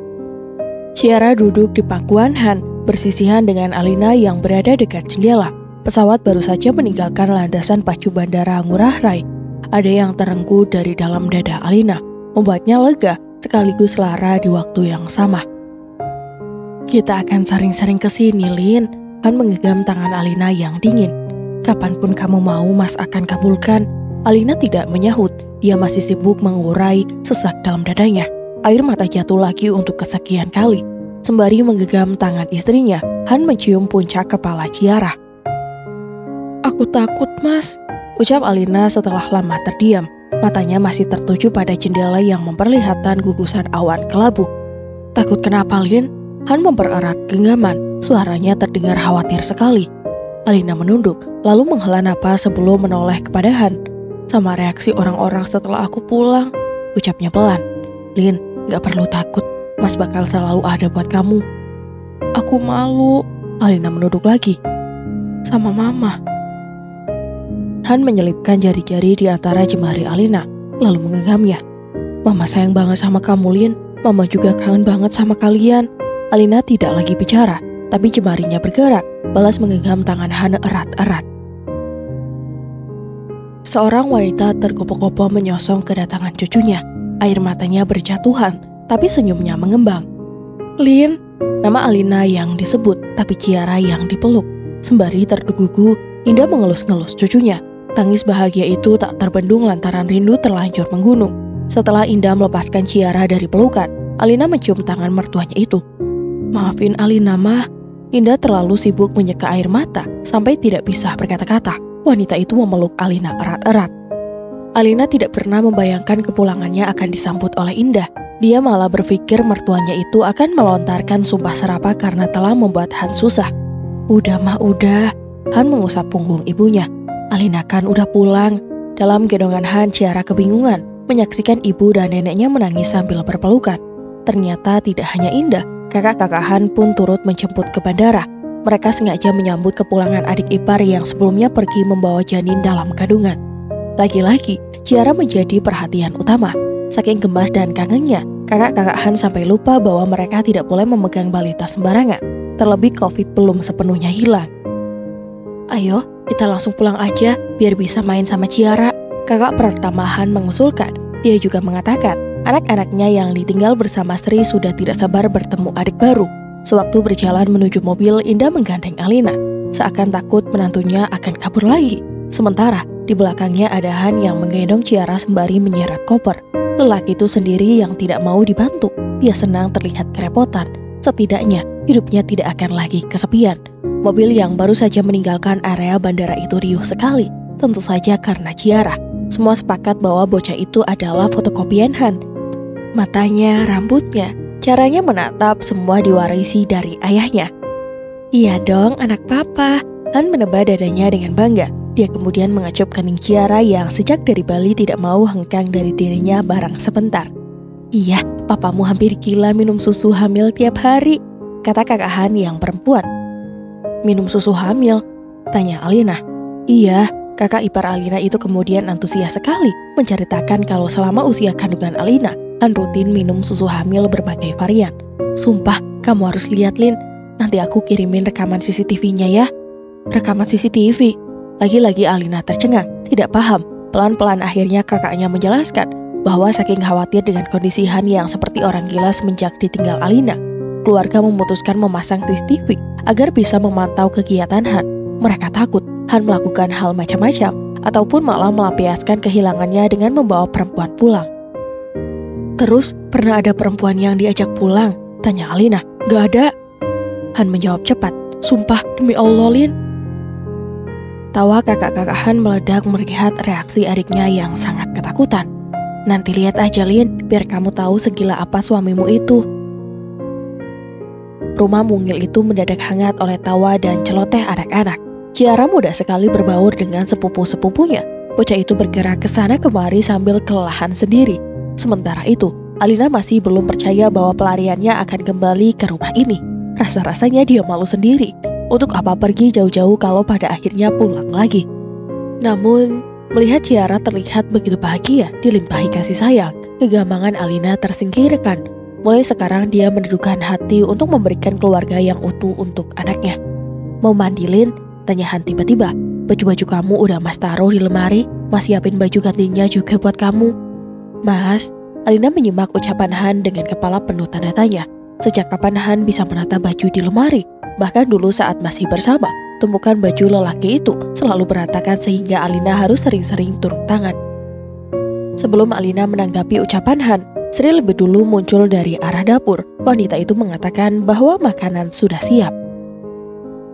Ciara duduk di pangkuan Han, bersisihan dengan Alina yang berada dekat jendela. Pesawat baru saja meninggalkan landasan pacu Bandara Ngurah Rai. Ada yang terenggut dari dalam dada Alina, membuatnya lega sekaligus lara di waktu yang sama. "Kita akan sering-sering kesini, Lin." Han menggenggam tangan Alina yang dingin. "Kapanpun kamu mau, Mas akan kabulkan." Alina tidak menyahut, dia masih sibuk mengurai sesak dalam dadanya. Air mata jatuh lagi untuk kesekian kali. Sembari menggenggam tangan istrinya, Han mencium puncak kepala Ciara. "Aku takut, Mas," ucap Alina setelah lama terdiam. Matanya masih tertuju pada jendela yang memperlihatkan gugusan awan kelabu. "Takut kenapa, Lin?" Han mempererat genggaman, suaranya terdengar khawatir sekali. Alina menunduk, lalu menghela napas sebelum menoleh kepada Han. "Sama reaksi orang-orang setelah aku pulang," ucapnya pelan. "Lin, gak perlu takut, Mas bakal selalu ada buat kamu." "Aku malu," Alina menunduk lagi. "Sama Mama." Han menyelipkan jari-jari di antara jemari Alina, lalu mengenggamnya. "Mama sayang banget sama kamu, Lin. Mama juga kangen banget sama kalian." Alina tidak lagi bicara, tapi jemarinya bergerak, balas menggenggam tangan Han erat-erat. Seorang wanita tergopoh-gopoh menyosong kedatangan cucunya. Air matanya berjatuhan, tapi senyumnya mengembang. "Lin," nama Alina yang disebut, tapi Ciara yang dipeluk. Sembari terdugugu, Indah mengelus-ngelus cucunya. Tangis bahagia itu tak terbendung lantaran rindu terlanjur menggunung. Setelah Indah melepaskan Ciara dari pelukan, Alina mencium tangan mertuanya itu. "Maafin Alina, Mah." Indah terlalu sibuk menyeka air mata sampai tidak bisa berkata-kata. Wanita itu memeluk Alina erat-erat. Alina tidak pernah membayangkan kepulangannya akan disambut oleh Indah. Dia malah berpikir mertuanya itu akan melontarkan sumpah serapah karena telah membuat Han susah. "Udah, Mah, udah." Han mengusap punggung ibunya. "Alina kan udah pulang." Dalam gendongan Han, Ciara kebingungan menyaksikan ibu dan neneknya menangis sambil berpelukan. Ternyata tidak hanya Indah, kakak-kakak Han pun turut menjemput ke bandara. Mereka sengaja menyambut kepulangan adik ipar yang sebelumnya pergi membawa janin dalam kandungan. Lagi-lagi, Ciara menjadi perhatian utama. Saking gemas dan kangennya, kakak-kakak Han sampai lupa bahwa mereka tidak boleh memegang balita sembarangan. Terlebih COVID belum sepenuhnya hilang. "Ayo, kita langsung pulang aja biar bisa main sama Ciara," kakak pertama Han mengusulkan. Dia juga mengatakan anak-anaknya yang ditinggal bersama Sri sudah tidak sabar bertemu adik baru. Sewaktu berjalan menuju mobil, Indah menggandeng Alina, seakan takut menantunya akan kabur lagi. Sementara di belakangnya ada Han yang menggendong Ciara sembari menyeret koper. Lelaki itu sendiri yang tidak mau dibantu. Dia senang terlihat kerepotan. Setidaknya hidupnya tidak akan lagi kesepian. Mobil yang baru saja meninggalkan area bandara itu riuh sekali. Tentu saja karena Ciara. Semua sepakat bahwa bocah itu adalah fotokopian Han. Matanya, rambutnya, caranya menatap semua diwarisi dari ayahnya. "Iya dong, anak papa." Han menebak dadanya dengan bangga. Dia kemudian mengacup kening Ciara yang sejak dari Bali tidak mau hengkang dari dirinya barang sebentar. "Iya, papamu hampir gila minum susu hamil tiap hari," kata kakak Han yang perempuan. "Minum susu hamil?" tanya Alina. "Iya." Kakak ipar Alina itu kemudian antusias sekali menceritakan kalau selama usia kandungan Alina, Han rutin minum susu hamil berbagai varian. "Sumpah, kamu harus lihat, Lin. Nanti aku kirimin rekaman CCTV-nya ya." "Rekaman CCTV?" Lagi-lagi Alina tercengang, tidak paham. Pelan-pelan akhirnya kakaknya menjelaskan bahwa saking khawatir dengan kondisi Han yang seperti orang gila semenjak ditinggal Alina, keluarga memutuskan memasang CCTV agar bisa memantau kegiatan Han. Mereka takut Han melakukan hal macam-macam ataupun malah melampiaskan kehilangannya dengan membawa perempuan pulang. Terus, pernah ada perempuan yang diajak pulang? Tanya Alina. Gak ada. Han menjawab cepat. Sumpah, demi Allah, Lin. Tawa kakak-kakak Han meledak melihat reaksi adiknya yang sangat ketakutan. Nanti lihat aja, Lin, biar kamu tahu segila apa suamimu itu. Rumah mungil itu mendadak hangat oleh tawa dan celoteh anak-anak. Ciara mudah sekali berbaur dengan sepupu-sepupunya. Bocah itu bergerak ke sana kemari sambil kelelahan sendiri. Sementara itu, Alina masih belum percaya bahwa pelariannya akan kembali ke rumah ini. Rasa-rasanya dia malu sendiri. Untuk apa pergi jauh-jauh kalau pada akhirnya pulang lagi? Namun, melihat Ciara terlihat begitu bahagia, dilimpahi kasih sayang, kegampangan Alina tersingkirkan. Mulai sekarang dia mendudukan hati untuk memberikan keluarga yang utuh untuk anaknya. Mau mandi, Lin? Tanya Han tiba-tiba. Baju-baju kamu udah Mas taruh di lemari, Mas siapin baju gantinya juga buat kamu. Mas, Alina menyimak ucapan Han dengan kepala penuh tanda tanya. Sejak kapan Han bisa menata baju di lemari? Bahkan dulu saat masih bersama, tumpukan baju lelaki itu selalu berantakan sehingga Alina harus sering-sering turun tangan. Sebelum Alina menanggapi ucapan Han, Sri lebih dulu muncul dari arah dapur. Wanita itu mengatakan bahwa makanan sudah siap.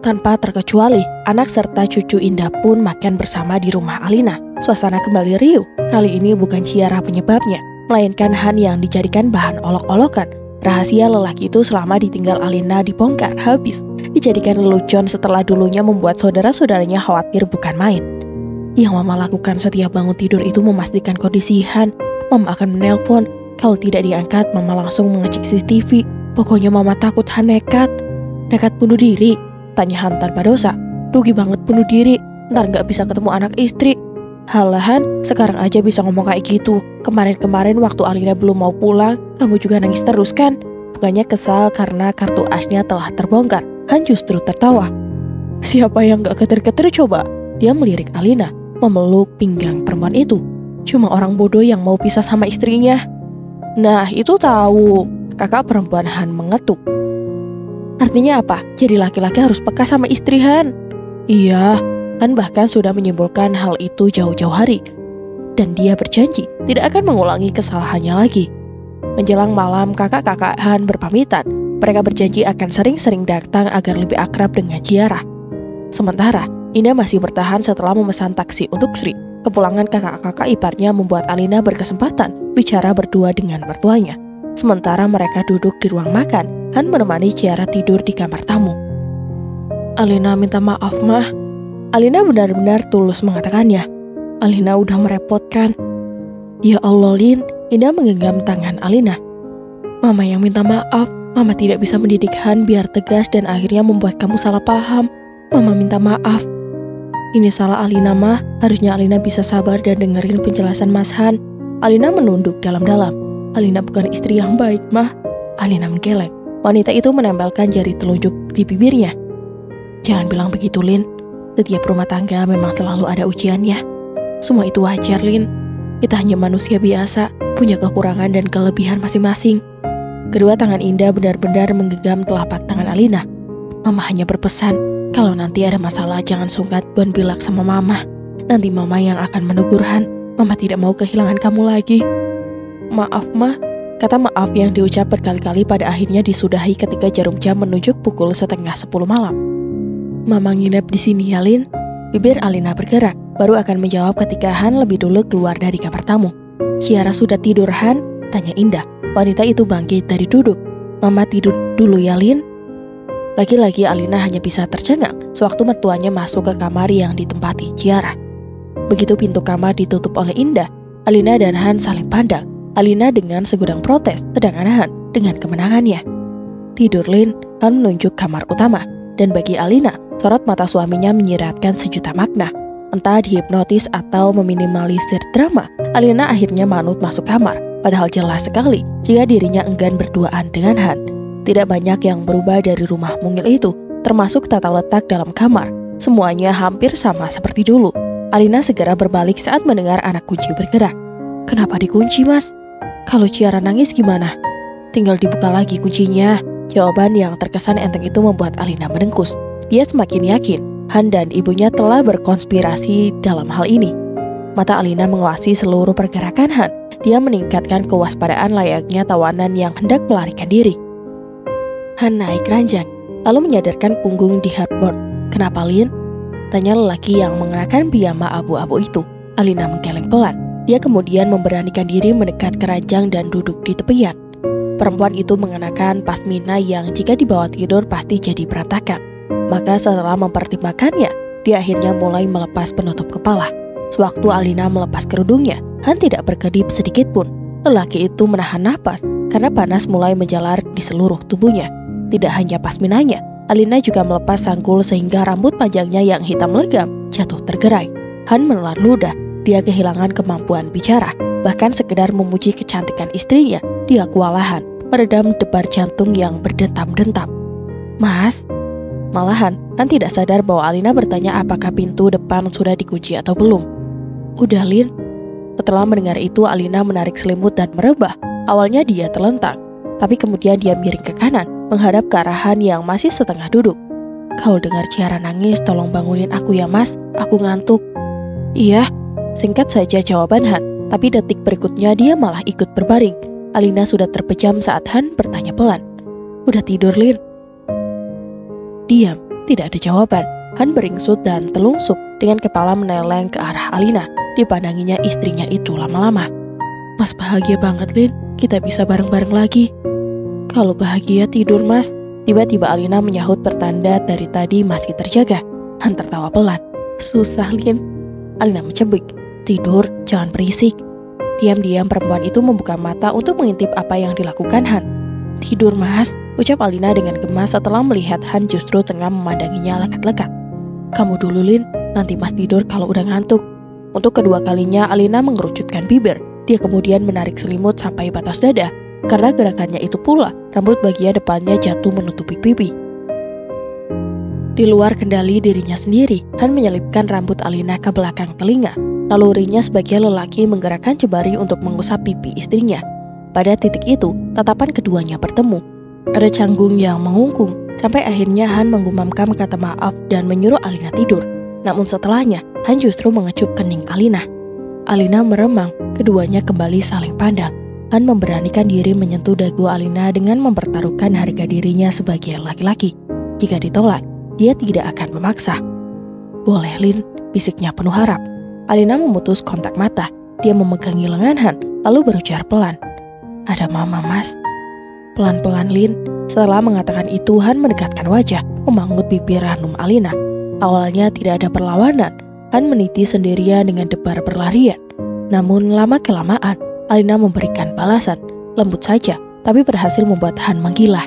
Tanpa terkecuali, anak serta cucu Indah pun makan bersama di rumah Alina. Suasana kembali riuh. Kali ini bukan Ciara penyebabnya, melainkan Han yang dijadikan bahan olok-olokan. Rahasia lelaki itu selama ditinggal Alina dibongkar habis, dijadikan lelucon setelah dulunya membuat saudara-saudaranya khawatir bukan main. Yang Mama lakukan setiap bangun tidur itu memastikan kondisi Han. Mama akan menelpon, kalau tidak diangkat Mama langsung mengecek CCTV. Pokoknya Mama takut Han nekat. Nekat bunuh diri? Tanya Han tanpa dosa. Rugi banget bunuh diri, ntar gak bisa ketemu anak istri. Halah Han, sekarang aja bisa ngomong kayak gitu. Kemarin-kemarin waktu Alina belum mau pulang, kamu juga nangis terus kan? Bukannya kesal karena kartu asnya telah terbongkar. Han justru tertawa. Siapa yang gak keter-keter coba? Dia melirik Alina, memeluk pinggang perempuan itu. Cuma orang bodoh yang mau pisah sama istrinya. Nah, itu tahu. Kakak perempuan Han mengetuk. Artinya apa? Jadi laki-laki harus peka sama istri Han? Iya, Han bahkan sudah menyimpulkan hal itu jauh-jauh hari. Dan dia berjanji tidak akan mengulangi kesalahannya lagi. Menjelang malam, kakak-kakak Han berpamitan. Mereka berjanji akan sering-sering datang agar lebih akrab dengan Ciara. Sementara, Indah masih bertahan setelah memesan taksi untuk Sri. Kepulangan kakak-kakak iparnya membuat Alina berkesempatan bicara berdua dengan mertuanya. Sementara mereka duduk di ruang makan, Han menemani Ciara tidur di kamar tamu. Alina minta maaf, Mah. Alina benar-benar tulus mengatakannya. Alina udah merepotkan. Ya Allah, Lin. Indah menggenggam tangan Alina. Mama yang minta maaf. Mama tidak bisa mendidik Han biar tegas dan akhirnya membuat kamu salah paham. Mama minta maaf. Ini salah Alina, Mah. Harusnya Alina bisa sabar dan dengerin penjelasan Mas Han. Alina menunduk dalam-dalam. Alina bukan istri yang baik, Mah. Alina menggeleng. Wanita itu menempelkan jari telunjuk di bibirnya. Jangan bilang begitu, Lin. Setiap rumah tangga memang selalu ada ujiannya. Semua itu wajar, Lin. Kita hanya manusia biasa, punya kekurangan dan kelebihan masing-masing. Kedua tangan Indah benar-benar menggenggam telapak tangan Alina. Mama hanya berpesan, kalau nanti ada masalah jangan sungkan buat bilang sama Mama. Nanti Mama yang akan menegur Han. Mama tidak mau kehilangan kamu lagi. Maaf, Mah. Kata maaf yang diucap berkali-kali pada akhirnya disudahi ketika jarum jam menunjuk pukul 9:30 malam. Mama nginep di sini ya, Lin. Bibir Alina bergerak, baru akan menjawab ketika Han lebih dulu keluar dari kamar tamu. Ciara sudah tidur, Han? Tanya Indah. Wanita itu bangkit dari duduk. Mama tidur dulu ya, Lin. Lagi-lagi Alina hanya bisa tercengang sewaktu mertuanya masuk ke kamar yang ditempati Ciara. Begitu pintu kamar ditutup oleh Indah, Alina dan Han saling pandang. Alina dengan segudang protes, sedangkan Han dengan kemenangannya. Tidur, Lin. Han menunjuk kamar utama. Dan bagi Alina, sorot mata suaminya menyiratkan sejuta makna. Entah dihipnotis atau meminimalisir drama, Alina akhirnya manut masuk kamar. Padahal jelas sekali jika dirinya enggan berduaan dengan Han. Tidak banyak yang berubah dari rumah mungil itu, termasuk tata letak dalam kamar. Semuanya hampir sama seperti dulu. Alina segera berbalik saat mendengar anak kunci bergerak. Kenapa dikunci, Mas? Kalau Ciara nangis gimana? Tinggal dibuka lagi kuncinya. Jawaban yang terkesan enteng itu membuat Alina mendengkus. Dia semakin yakin Han dan ibunya telah berkonspirasi dalam hal ini. Mata Alina menguasai seluruh pergerakan Han. Dia meningkatkan kewaspadaan layaknya tawanan yang hendak melarikan diri. Han naik ranjang, lalu menyadarkan punggung di hardboard. Kenapa, Lin? Tanya lelaki yang mengenakan piyama abu-abu itu. Alina menggeleng pelan. Dia kemudian memberanikan diri mendekat ke ranjang dan duduk di tepian. Perempuan itu mengenakan pasmina yang jika dibawa tidur pasti jadi berantakan. Maka setelah mempertimbangkannya, dia akhirnya mulai melepas penutup kepala. Sewaktu Alina melepas kerudungnya, Han tidak berkedip sedikit pun. Lelaki itu menahan napas karena panas mulai menjalar di seluruh tubuhnya. Tidak hanya pasminanya, Alina juga melepas sanggul sehingga rambut panjangnya yang hitam legam jatuh tergerai. Han menelan ludah. Dia kehilangan kemampuan bicara, bahkan sekedar memuji kecantikan istrinya. Dia kewalahan meredam debar jantung yang berdentam-dentam. Mas? Malahan, Han tidak sadar bahwa Alina bertanya apakah pintu depan sudah dikunci atau belum. Udah, Lin. Setelah mendengar itu, Alina menarik selimut dan merebah. Awalnya dia terlentang, tapi kemudian dia miring ke kanan, menghadap ke arah Han yang masih setengah duduk. Kalau dengar Ciara nangis, tolong bangunin aku ya, Mas. Aku ngantuk. Iya. Singkat saja jawaban Han, tapi detik berikutnya dia malah ikut berbaring. Alina sudah terpejam saat Han bertanya pelan. Udah tidur, Lin? Diam, tidak ada jawaban. Han beringsut dan telungsup dengan kepala meneleng ke arah Alina. Dipandanginya istrinya itu lama-lama. Mas bahagia banget, Lin. Kita bisa bareng-bareng lagi. Kalau bahagia tidur, Mas. Tiba-tiba Alina menyahut pertanda dari tadi masih terjaga. Han tertawa pelan. Susah, Lin. Alina mencebik. Tidur, jangan berisik. Diam-diam perempuan itu membuka mata untuk mengintip apa yang dilakukan Han. Tidur, Mas, ucap Alina dengan gemas setelah melihat Han justru tengah memandanginya lekat-lekat. Kamu dulu, Lin, nanti Mas tidur kalau udah ngantuk. Untuk kedua kalinya Alina mengerucutkan bibir. Dia kemudian menarik selimut sampai batas dada. Karena gerakannya itu pula, rambut bagian depannya jatuh menutupi pipi. Di luar kendali dirinya sendiri, Han menyelipkan rambut Alina ke belakang telinga. Nalurinya sebagai lelaki menggerakkan jemari untuk mengusap pipi istrinya. Pada titik itu, tatapan keduanya bertemu. Ada canggung yang mengungkung, sampai akhirnya Han menggumamkan kata maaf dan menyuruh Alina tidur. Namun setelahnya, Han justru mengecup kening Alina. Alina meremang, keduanya kembali saling pandang. Han memberanikan diri menyentuh dagu Alina dengan mempertaruhkan harga dirinya sebagai laki-laki. Jika ditolak, dia tidak akan memaksa. Boleh, Lin, bisiknya penuh harap. Alina memutus kontak mata. Dia memegangi lengan Han, lalu berujar pelan. Ada mama, Mas. Pelan-pelan, Lin. Setelah mengatakan itu, Han mendekatkan wajah, memangut bibir ranum Alina. Awalnya tidak ada perlawanan. Han meniti sendirian dengan debar berlarian. Namun lama-kelamaan, Alina memberikan balasan. Lembut saja, tapi berhasil membuat Han menggila.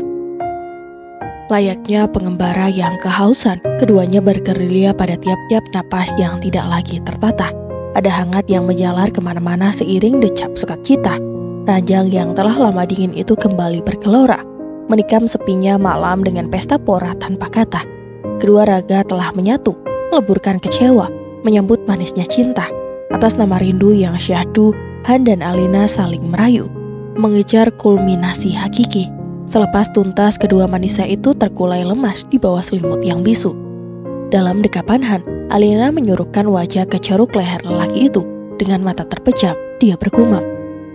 Layaknya pengembara yang kehausan, keduanya bergerilya pada tiap-tiap napas yang tidak lagi tertata. Ada hangat yang menjalar kemana-mana seiring decap sukacita. Ranjang yang telah lama dingin itu kembali bergelora, menikam sepinya malam dengan pesta pora tanpa kata. Kedua raga telah menyatu, meleburkan kecewa, menyambut manisnya cinta. Atas nama rindu yang syahdu, Han dan Alina saling merayu, mengejar kulminasi hakiki. Selepas tuntas, kedua manusia itu terkulai lemas di bawah selimut yang bisu. Dalam dekapan Han, Alina menyuruhkan wajah ke ceruk leher lelaki itu. Dengan mata terpejam, dia bergumam,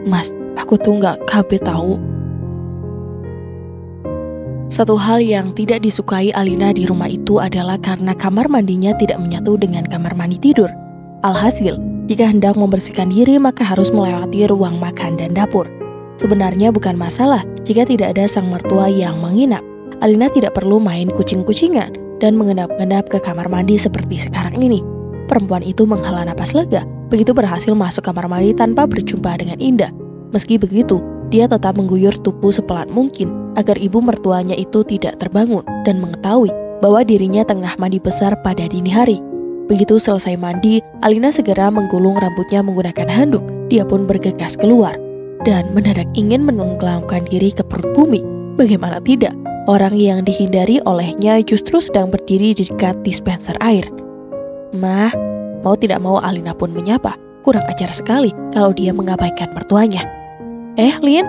Mas, aku tuh nggak KB tahu. Satu hal yang tidak disukai Alina di rumah itu adalah karena kamar mandinya tidak menyatu dengan kamar mandi tidur. Alhasil, jika hendak membersihkan diri maka harus melewati ruang makan dan dapur. Sebenarnya bukan masalah jika tidak ada sang mertua yang menginap. Alina tidak perlu main kucing-kucingan dan mengendap-endap ke kamar mandi seperti sekarang ini. Perempuan itu menghela napas lega begitu berhasil masuk kamar mandi tanpa berjumpa dengan Indah. Meski begitu, dia tetap mengguyur tubuh sepelan mungkin agar ibu mertuanya itu tidak terbangun dan mengetahui bahwa dirinya tengah mandi besar pada dini hari. Begitu selesai mandi, Alina segera menggulung rambutnya menggunakan handuk. Dia pun bergegas keluar dan mendadak ingin menenggelamkan diri ke perut bumi. Bagaimana tidak, orang yang dihindari olehnya justru sedang berdiri di dekat dispenser air. Mah, mau tidak mau Alina pun menyapa. kurang ajar sekali kalau dia mengabaikan mertuanya. Lin,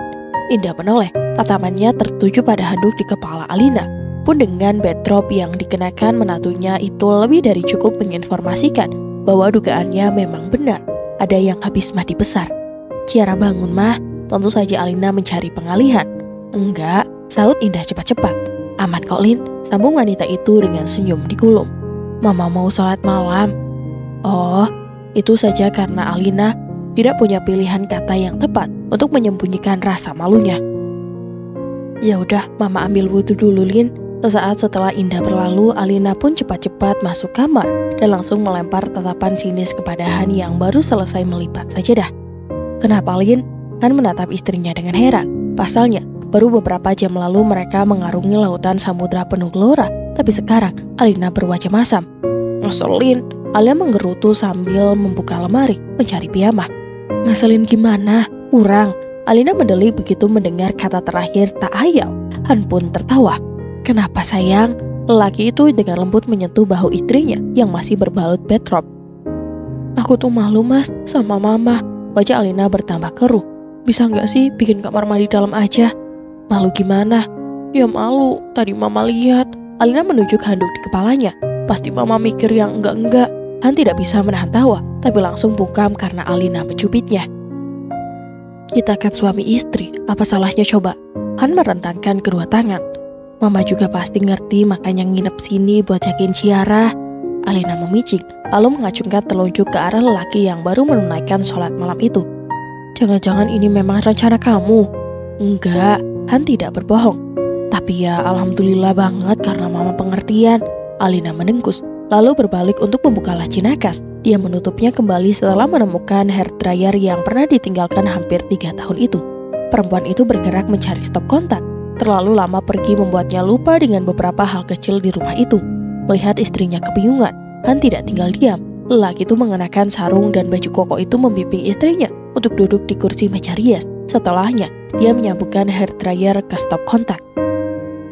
Indah menoleh. Tatapannya tertuju pada handuk di kepala Alina. Pun dengan backdrop yang dikenakan menantunya itu lebih dari cukup menginformasikan bahwa dugaannya memang benar. Ada yang habis mati besar. Ciara bangun, Mah. Tentu saja Alina mencari pengalihan. Enggak, sahut Indah cepat-cepat. Aman kok, Lin, sambung wanita itu dengan senyum dikulum. Mama mau sholat malam. Oh, itu saja karena Alina tidak punya pilihan kata yang tepat untuk menyembunyikan rasa malunya. Ya udah, Mama ambil wudhu dulu, Lin. Sesaat setelah Indah berlalu, Alina pun cepat-cepat masuk kamar dan langsung melempar tatapan sinis kepada Han yang baru selesai melipat sajadah. Kenapa, Lin? Han menatap istrinya dengan heran. Pasalnya, baru beberapa jam lalu mereka mengarungi lautan samudra penuh gelora, tapi sekarang Alina berwajah masam. Ngeselin, Alina menggerutu sambil membuka lemari mencari piyama. Ngeselin gimana? Kurang. Alina mendelik begitu mendengar kata terakhir tak ayal. Han pun tertawa. Kenapa sayang? Lelaki itu dengan lembut menyentuh bahu istrinya yang masih berbalut backdrop. Aku tuh malu, Mas, sama Mama. Wajah Alina bertambah keruh. Bisa nggak sih bikin kamar mandi dalam aja? Malu gimana? Ya malu, tadi Mama lihat. Alina menunjuk handuk di kepalanya. Pasti Mama mikir yang enggak-enggak. Han tidak bisa menahan tawa, tapi langsung bungkam karena Alina mencubitnya. Kita kan suami istri, apa salahnya coba? Han merentangkan kedua tangan. Mama juga pasti ngerti, makanya nginep sini buat jagain Ciara. Alina memicik, lalu mengacungkan telunjuk ke arah lelaki yang baru menunaikan sholat malam itu. Jangan-jangan ini memang rencana kamu? Enggak, Han tidak berbohong. Tapi ya alhamdulillah banget karena Mama pengertian. Alina menengkus, lalu berbalik untuk membuka laci nakas. Dia menutupnya kembali setelah menemukan hair dryer yang pernah ditinggalkan hampir 3 tahun itu. Perempuan itu bergerak mencari stop kontak. Terlalu lama pergi membuatnya lupa dengan beberapa hal kecil di rumah itu. Melihat istrinya kebingungan, Han tidak tinggal diam. Lelaki itu mengenakan sarung dan baju koko itu membimbing istrinya untuk duduk di kursi meja rias. Setelahnya, dia menyambungkan hair dryer ke stop kontak.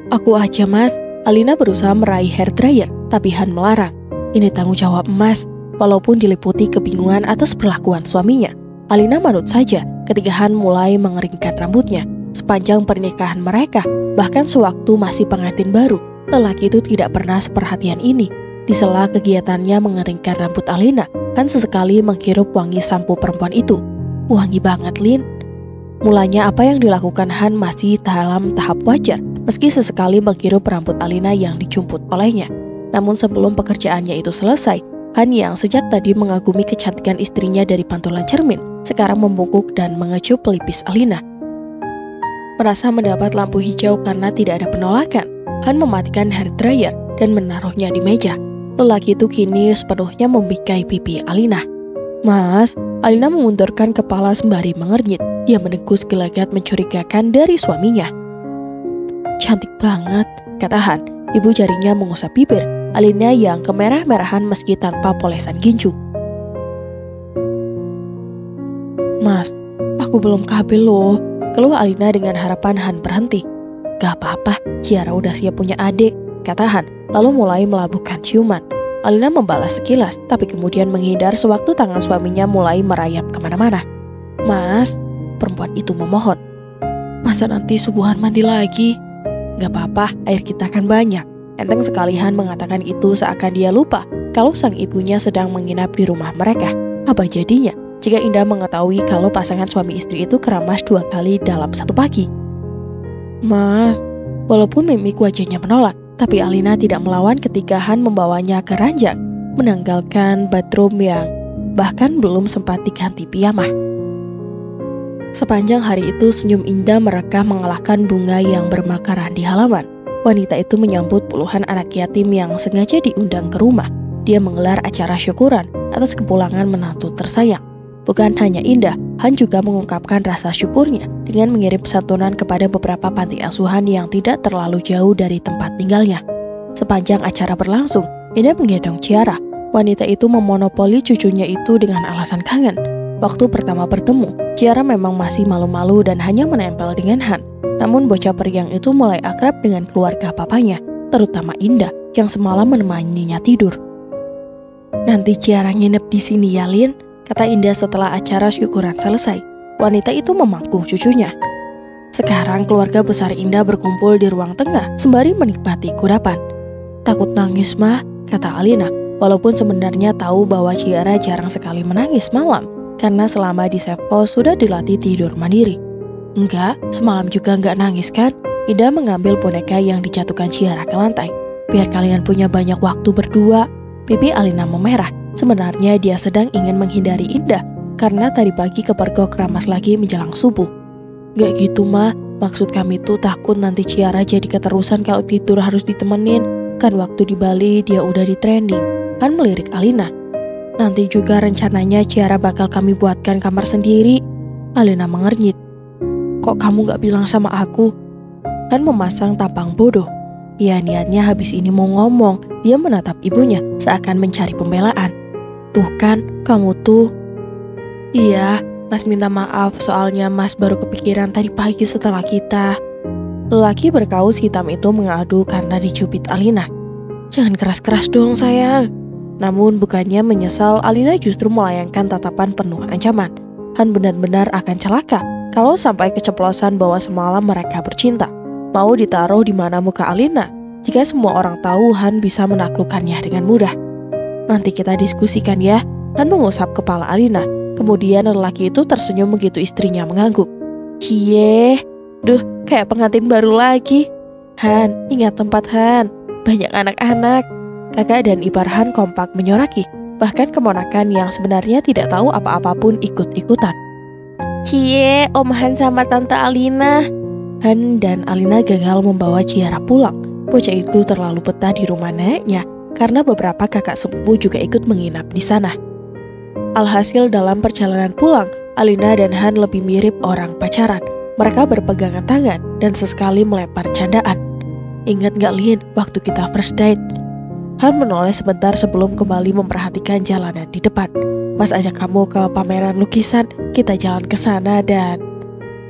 Aku aja, Mas. Alina berusaha meraih hair dryer, tapi Han melarang. Ini tanggung jawab Mas. Walaupun diliputi kebingungan atas perlakuan suaminya, Alina manut saja ketika Han mulai mengeringkan rambutnya. Sepanjang pernikahan mereka, bahkan sewaktu masih pengantin baru, lelaki itu tidak pernah seperhatian ini. Di sela kegiatannya mengeringkan rambut Alina, Han sesekali menghirup wangi sampo perempuan itu. Wangi banget, Lin. Mulanya apa yang dilakukan Han masih dalam tahap wajar, meski sesekali menghirup rambut Alina yang dijumput olehnya. Namun sebelum pekerjaannya itu selesai, Han yang sejak tadi mengagumi kecantikan istrinya dari pantulan cermin, sekarang membungkuk dan mengecup pelipis Alina. Merasa mendapat lampu hijau karena tidak ada penolakan, Han mematikan hair dryer dan menaruhnya di meja. Lelaki itu kini sepenuhnya membikai pipi Alina. Mas, Alina memundurkan kepala sembari mengernyit. Dia menengkus gelagat mencurigakan dari suaminya. Cantik banget, kata Han. Ibu jarinya mengusap bibir Alina yang kemerah-merahan meski tanpa polesan gincu. Mas, aku belum KB loh, keluh Alina dengan harapan Han berhenti. Gak apa-apa, Ciara udah siap punya adik, kata Han, lalu mulai melabuhkan ciuman. Alina membalas sekilas, tapi kemudian menghindar sewaktu tangan suaminya mulai merayap kemana-mana. Mas, perempuan itu memohon. Masa nanti subuhan mandi lagi? Gak apa-apa, air kita kan banyak. Enteng sekali Han mengatakan itu seakan dia lupa kalau sang ibunya sedang menginap di rumah mereka. Apa jadinya jika Indah mengetahui kalau pasangan suami istri itu keramas 2 kali dalam satu pagi? Mas, walaupun mimik wajahnya menolak, tapi Alina tidak melawan ketika Han membawanya ke ranjang, menanggalkan bathroom yang bahkan belum sempat diganti piyama. Sepanjang hari itu senyum Indah merekah mengalahkan bunga yang bermekaran di halaman. Wanita itu menyambut puluhan anak yatim yang sengaja diundang ke rumah. Dia menggelar acara syukuran atas kepulangan menantu tersayang. Bukan hanya Indah, Han juga mengungkapkan rasa syukurnya dengan mengirim santunan kepada beberapa panti asuhan yang tidak terlalu jauh dari tempat tinggalnya. Sepanjang acara berlangsung, Indah menggendong Ciara. Wanita itu memonopoli cucunya itu dengan alasan kangen. Waktu pertama bertemu, Ciara memang masih malu-malu dan hanya menempel dengan Han. Namun bocah periang itu mulai akrab dengan keluarga papanya, terutama Indah yang semalam menemaninya tidur. Nanti Ciara nginep di sini ya, Lin. kata Indah setelah acara syukuran selesai. Wanita itu memangku cucunya. Sekarang keluarga besar Indah berkumpul di ruang tengah sembari menikmati kudapan. Takut nangis mah, kata Alina, walaupun sebenarnya tahu bahwa Ciara jarang sekali menangis malam karena selama di Sevo sudah dilatih tidur mandiri. Enggak, semalam juga enggak nangis kan? Indah mengambil boneka yang dijatuhkan Ciara ke lantai. Biar kalian punya banyak waktu berdua. Pipi Alina memerah. Sebenarnya dia sedang ingin menghindari Indah karena tadi pagi kepergok keramas lagi menjelang subuh. Gak gitu mah, maksud kami tuh takut nanti Ciara jadi keterusan kalau tidur harus ditemenin. Kan waktu di Bali dia udah di trending. Han melirik Alina. Nanti juga rencananya Ciara bakal kami buatkan kamar sendiri. Alina mengernyit. Kok kamu gak bilang sama aku? Han memasang tampang bodoh. Ya niatnya habis ini mau ngomong. Dia menatap ibunya seakan mencari pembelaan. Tuh kan, kamu tuh. Iya, Mas minta maaf soalnya Mas baru kepikiran tadi pagi setelah kita. Lelaki berkaus hitam itu mengadu karena dicubit Alina. Jangan keras-keras dong sayang. Namun bukannya menyesal, Alina justru melayangkan tatapan penuh ancaman. Han benar-benar akan celaka kalau sampai keceplosan bahwa semalam mereka bercinta. Mau ditaruh di mana muka Alina jika semua orang tahu Han bisa menaklukkannya dengan mudah. Nanti kita diskusikan ya. Han mengusap kepala Alina. Kemudian lelaki itu tersenyum begitu istrinya mengangguk. Cie, duh kayak pengantin baru lagi. Han, ingat tempat Han. Banyak anak-anak. Kakak dan ipar Han kompak menyoraki. Bahkan keponakan yang sebenarnya tidak tahu apa-apa pun ikut-ikutan. Cie, Om Han sama Tante Alina. Han dan Alina gagal membawa Ciara pulang. Bocah itu terlalu betah di rumah neneknya karena beberapa kakak sepupu juga ikut menginap di sana. Alhasil dalam perjalanan pulang, Alina dan Han lebih mirip orang pacaran. Mereka berpegangan tangan dan sesekali melempar candaan. Ingat gak Lin, waktu kita first date? Han menoleh sebentar sebelum kembali memperhatikan jalanan di depan. Mas ajak kamu ke pameran lukisan, kita jalan ke sana dan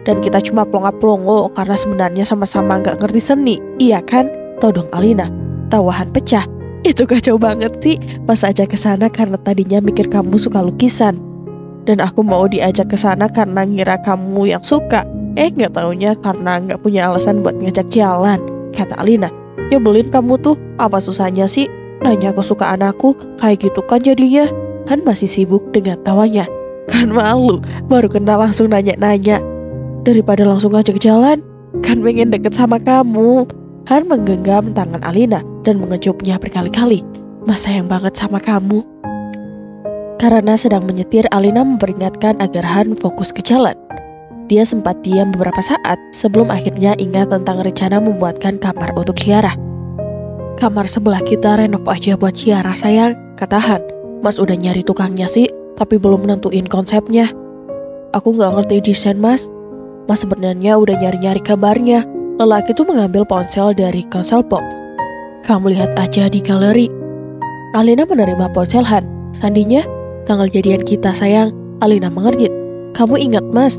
kita cuma plonga-plongo karena sebenarnya sama-sama gak ngerti seni, iya kan? Todong Alina. Tawahan pecah. Itu kacau banget sih. Mas ajak ke sana karena tadinya mikir kamu suka lukisan. Dan aku mau diajak ke sana karena ngira kamu yang suka. Gak taunya karena gak punya alasan buat ngajak jalan, kata Alina. Nyebelin kamu tuh, apa susahnya sih? Nanya kesukaan aku, kayak gitu kan jadinya. Han masih sibuk dengan tawanya. Kan malu, baru kenal langsung nanya-nanya. Daripada langsung ngajak jalan, kan pengen deket sama kamu. Han menggenggam tangan Alina dan mengejupnya berkali-kali. Mas sayang banget sama kamu. Karena sedang menyetir, Alina memperingatkan agar Han fokus ke jalan. Dia sempat diam beberapa saat sebelum akhirnya ingat tentang rencana membuatkan kamar untuk Ciara. Kamar sebelah kita renov aja buat Ciara sayang, kata Han. Mas udah nyari tukangnya sih, tapi belum nentuin konsepnya. Aku gak ngerti desain mas. Mas sebenarnya udah nyari-nyari kabarnya. Lelaki itu mengambil ponsel dari konsel box. Kamu lihat aja di galeri. Alina menerima ponsel Han. Sandinya, tanggal jadian kita sayang. Alina mengernyit. Kamu ingat mas?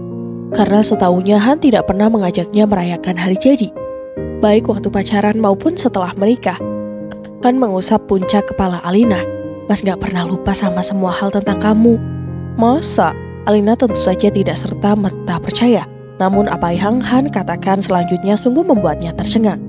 Karena setahunya Han tidak pernah mengajaknya merayakan hari jadi. Baik waktu pacaran maupun setelah menikah. Han mengusap puncak kepala Alina. Mas gak pernah lupa sama semua hal tentang kamu. Masa? Alina tentu saja tidak serta-merta percaya. Namun apa yang Han katakan selanjutnya sungguh membuatnya tercengang.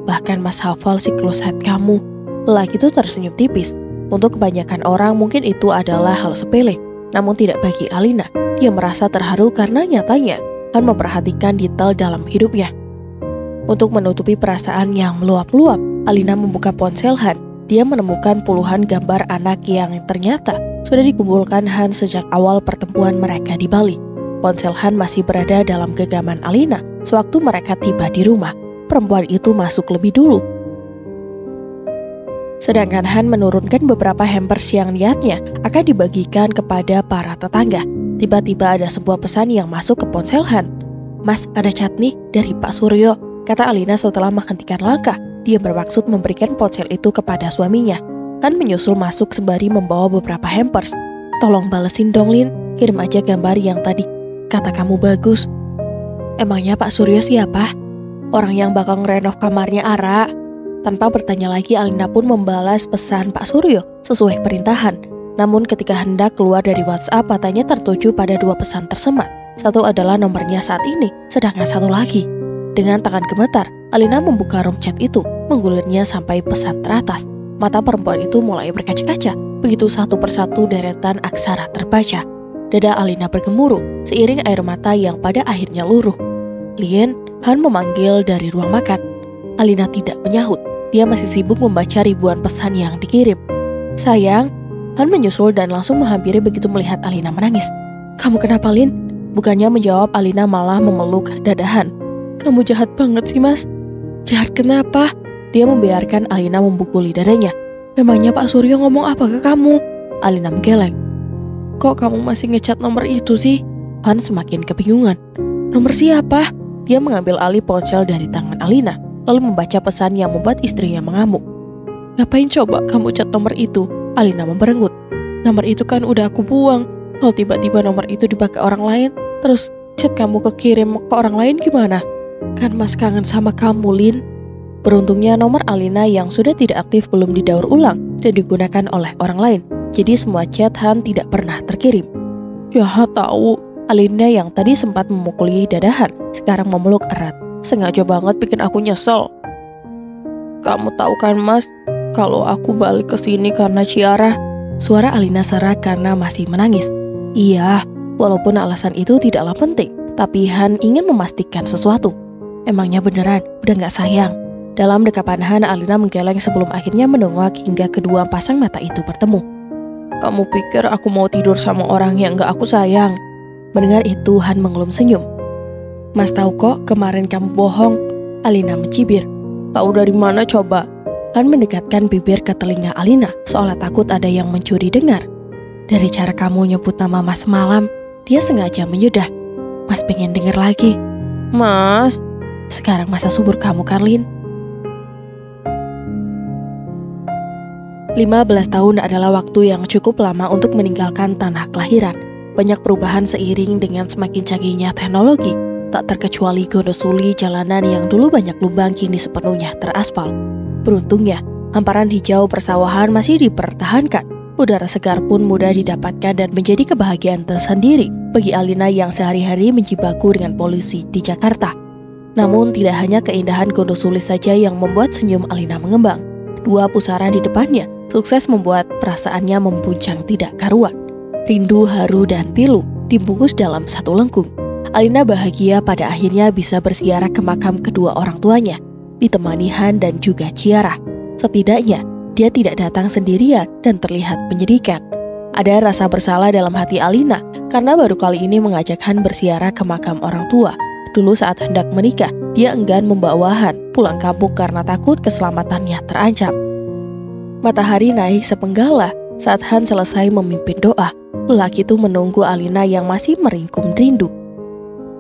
Bahkan Mas hafal siklus haid kamu. Lelaki itu tersenyum tipis. Untuk kebanyakan orang mungkin itu adalah hal sepele. Namun tidak bagi Alina. Dia merasa terharu karena nyatanya Han memperhatikan detail dalam hidupnya. Untuk menutupi perasaan yang meluap-luap, Alina membuka ponsel Han. Dia menemukan puluhan gambar anak yang ternyata sudah dikumpulkan Han sejak awal pertemuan mereka di Bali. Ponsel Han masih berada dalam genggaman Alina sewaktu mereka tiba di rumah. Perempuan itu masuk lebih dulu. Sedangkan Han menurunkan beberapa hampers yang niatnya akan dibagikan kepada para tetangga. Tiba-tiba ada sebuah pesan yang masuk ke ponsel Han. Mas, ada chat nih dari Pak Suryo, kata Alina setelah menghentikan langkah. Dia bermaksud memberikan ponsel itu kepada suaminya. Han menyusul masuk sembari membawa beberapa hampers. Tolong balesin dong Lin, kirim aja gambar yang tadi kata kamu bagus. Emangnya Pak Suryo siapa? Orang yang bakal ngerenov kamarnya Ara. Tanpa bertanya lagi, Alina pun membalas pesan Pak Suryo sesuai perintahan. Namun ketika hendak keluar dari WhatsApp, matanya tertuju pada dua pesan tersemat. Satu adalah nomornya saat ini, sedangkan satu lagi. Dengan tangan gemetar, Alina membuka room chat itu, menggulirnya sampai pesan teratas. Mata perempuan itu mulai berkaca-kaca, begitu satu persatu deretan aksara terbaca. Dada Alina bergemuruh, seiring air mata yang pada akhirnya luruh. "Lin," Han memanggil dari ruang makan. Alina tidak menyahut, dia masih sibuk membaca ribuan pesan yang dikirim. "Sayang," Han menyusul dan langsung menghampiri begitu melihat Alina menangis. "Kamu kenapa, Lin?" Bukannya menjawab, Alina malah memeluk dada Han. "Kamu jahat banget sih, Mas." "Jahat kenapa?" Dia membiarkan Alina membukuli dadanya. "Memangnya Pak Suryo ngomong apa ke kamu?" Alina menggeleng. "Kok kamu masih ngechat nomor itu sih?" Han semakin kebingungan. "Nomor siapa?" Dia mengambil alih ponsel dari tangan Alina, lalu membaca pesan yang membuat istrinya mengamuk. "Ngapain coba kamu chat nomor itu?" Alina memberenggut. "Nomor itu kan udah aku buang. Kalau tiba-tiba nomor itu dipakai orang lain, terus chat kamu kekirim ke orang lain gimana? Kan Mas kangen sama kamu, Lin." Beruntungnya nomor Alina yang sudah tidak aktif belum didaur ulang dan digunakan oleh orang lain. Jadi semua chat Han tidak pernah terkirim. "Jahat tahu." Alina yang tadi sempat memukuli dada Han sekarang memeluk erat. "Sengaja banget bikin aku nyesel." "Kamu tahu kan, Mas, kalau aku balik ke sini karena Ciara?" Suara Alina serak karena masih menangis. "Iya," walaupun alasan itu tidaklah penting, tapi Han ingin memastikan sesuatu. "Emangnya beneran udah gak sayang?" Dalam dekapan Han, Alina menggeleng sebelum akhirnya mendongak hingga kedua pasang mata itu bertemu. "Kamu pikir aku mau tidur sama orang yang gak aku sayang?" Mendengar itu, Han mengelum senyum. "Mas tahu kok kemarin kamu bohong." Alina mencibir. "Tahu dari mana coba?" Han mendekatkan bibir ke telinga Alina, seolah takut ada yang mencuri dengar. "Dari cara kamu nyebut nama Mas semalam." Dia sengaja menyudah. "Mas pengen denger lagi." "Mas, sekarang masa subur kamu kan, Lin?" 15 tahun adalah waktu yang cukup lama untuk meninggalkan tanah kelahiran. Banyak perubahan seiring dengan semakin canggihnya teknologi, tak terkecuali gondosuli jalanan yang dulu banyak lubang kini sepenuhnya teraspal. Beruntungnya, hamparan hijau persawahan masih dipertahankan. Udara segar pun mudah didapatkan dan menjadi kebahagiaan tersendiri bagi Alina yang sehari-hari menjibaku dengan polusi di Jakarta. Namun tidak hanya keindahan gondosuli saja yang membuat senyum Alina mengembang. Dua pusara di depannya sukses membuat perasaannya membuncang tidak karuan. Rindu, haru, dan pilu dibungkus dalam satu lengkung. Alina bahagia pada akhirnya bisa berziarah ke makam kedua orang tuanya, ditemani Han dan juga Ciara. Setidaknya, dia tidak datang sendirian dan terlihat menyedihkan. Ada rasa bersalah dalam hati Alina karena baru kali ini mengajak Han berziarah ke makam orang tua. Dulu saat hendak menikah, dia enggan membawa Han pulang kampung karena takut keselamatannya terancam. Matahari naik sepenggala saat Han selesai memimpin doa. Lelaki itu menunggu Alina yang masih meringkung rindu.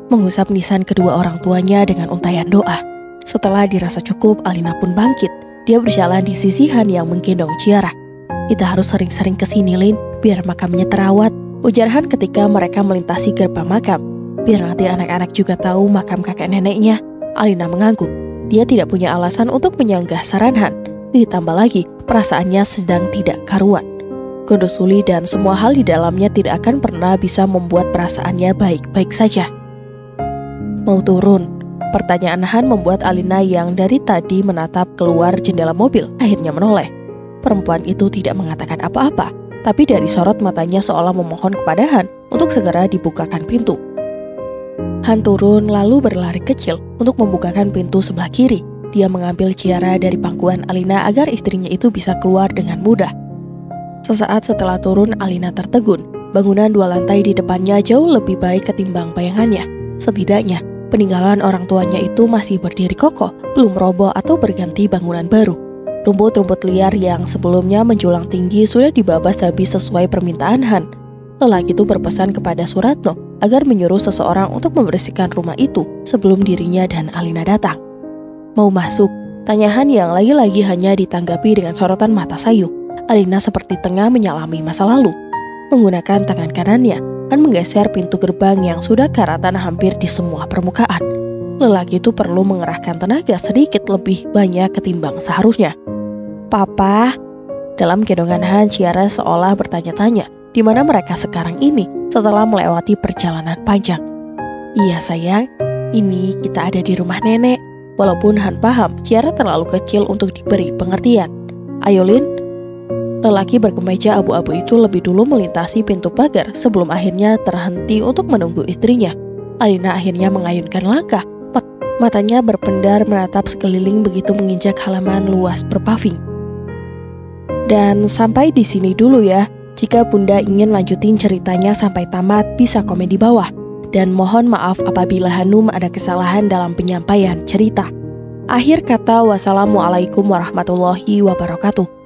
Mengusap nisan kedua orang tuanya dengan untayan doa. Setelah dirasa cukup, Alina pun bangkit. Dia berjalan di sisi Han yang menggendong Ciara. "Kita harus sering-sering kesini, Lin, biar makamnya terawat," ujar Han ketika mereka melintasi gerbang makam. "Biar nanti anak-anak juga tahu makam kakek neneknya." Alina mengangguk. Dia tidak punya alasan untuk menyanggah saran Han. Ditambah lagi, perasaannya sedang tidak karuan. Gondosuli dan semua hal di dalamnya tidak akan pernah bisa membuat perasaannya baik-baik saja. "Mau turun?" Pertanyaan Han membuat Alina yang dari tadi menatap keluar jendela mobil akhirnya menoleh. Perempuan itu tidak mengatakan apa-apa, tapi dari sorot matanya seolah memohon kepada Han untuk segera dibukakan pintu. Han turun lalu berlari kecil untuk membukakan pintu sebelah kiri. Dia mengambil Ciara dari pangkuan Alina agar istrinya itu bisa keluar dengan mudah. Sesaat setelah turun, Alina tertegun. Bangunan 2 lantai di depannya jauh lebih baik ketimbang bayangannya. Setidaknya, peninggalan orang tuanya itu masih berdiri kokoh, belum roboh atau berganti bangunan baru. Rumput-rumput liar yang sebelumnya menjulang tinggi sudah dibabas habis sesuai permintaan Han. Lelaki itu berpesan kepada Suratno agar menyuruh seseorang untuk membersihkan rumah itu sebelum dirinya dan Alina datang. "Mau masuk?" tanya Han yang lagi-lagi hanya ditanggapi dengan sorotan mata sayu. Alina seperti tengah menyalami masa lalu. Menggunakan tangan kanannya, Han menggeser pintu gerbang yang sudah karatan hampir di semua permukaan. Lelaki itu perlu mengerahkan tenaga sedikit lebih banyak ketimbang seharusnya. "Papa?" Dalam gendongan Han, Ciara seolah bertanya-tanya di mana mereka sekarang ini setelah melewati perjalanan panjang. Iya sayang, ini kita ada di rumah nenek. Walaupun Han paham Ciara terlalu kecil untuk diberi pengertian. Ayo Lin. Lelaki berkemeja abu-abu itu lebih dulu melintasi pintu pagar sebelum akhirnya terhenti untuk menunggu istrinya. Alina akhirnya mengayunkan langkah. Matanya berpendar menatap sekeliling begitu menginjak halaman luas berpaving. Dan sampai di sini dulu ya. Jika Bunda ingin lanjutin ceritanya sampai tamat, bisa komen di bawah. Dan mohon maaf apabila Hanum ada kesalahan dalam penyampaian cerita. Akhir kata, wassalamualaikum warahmatullahi wabarakatuh.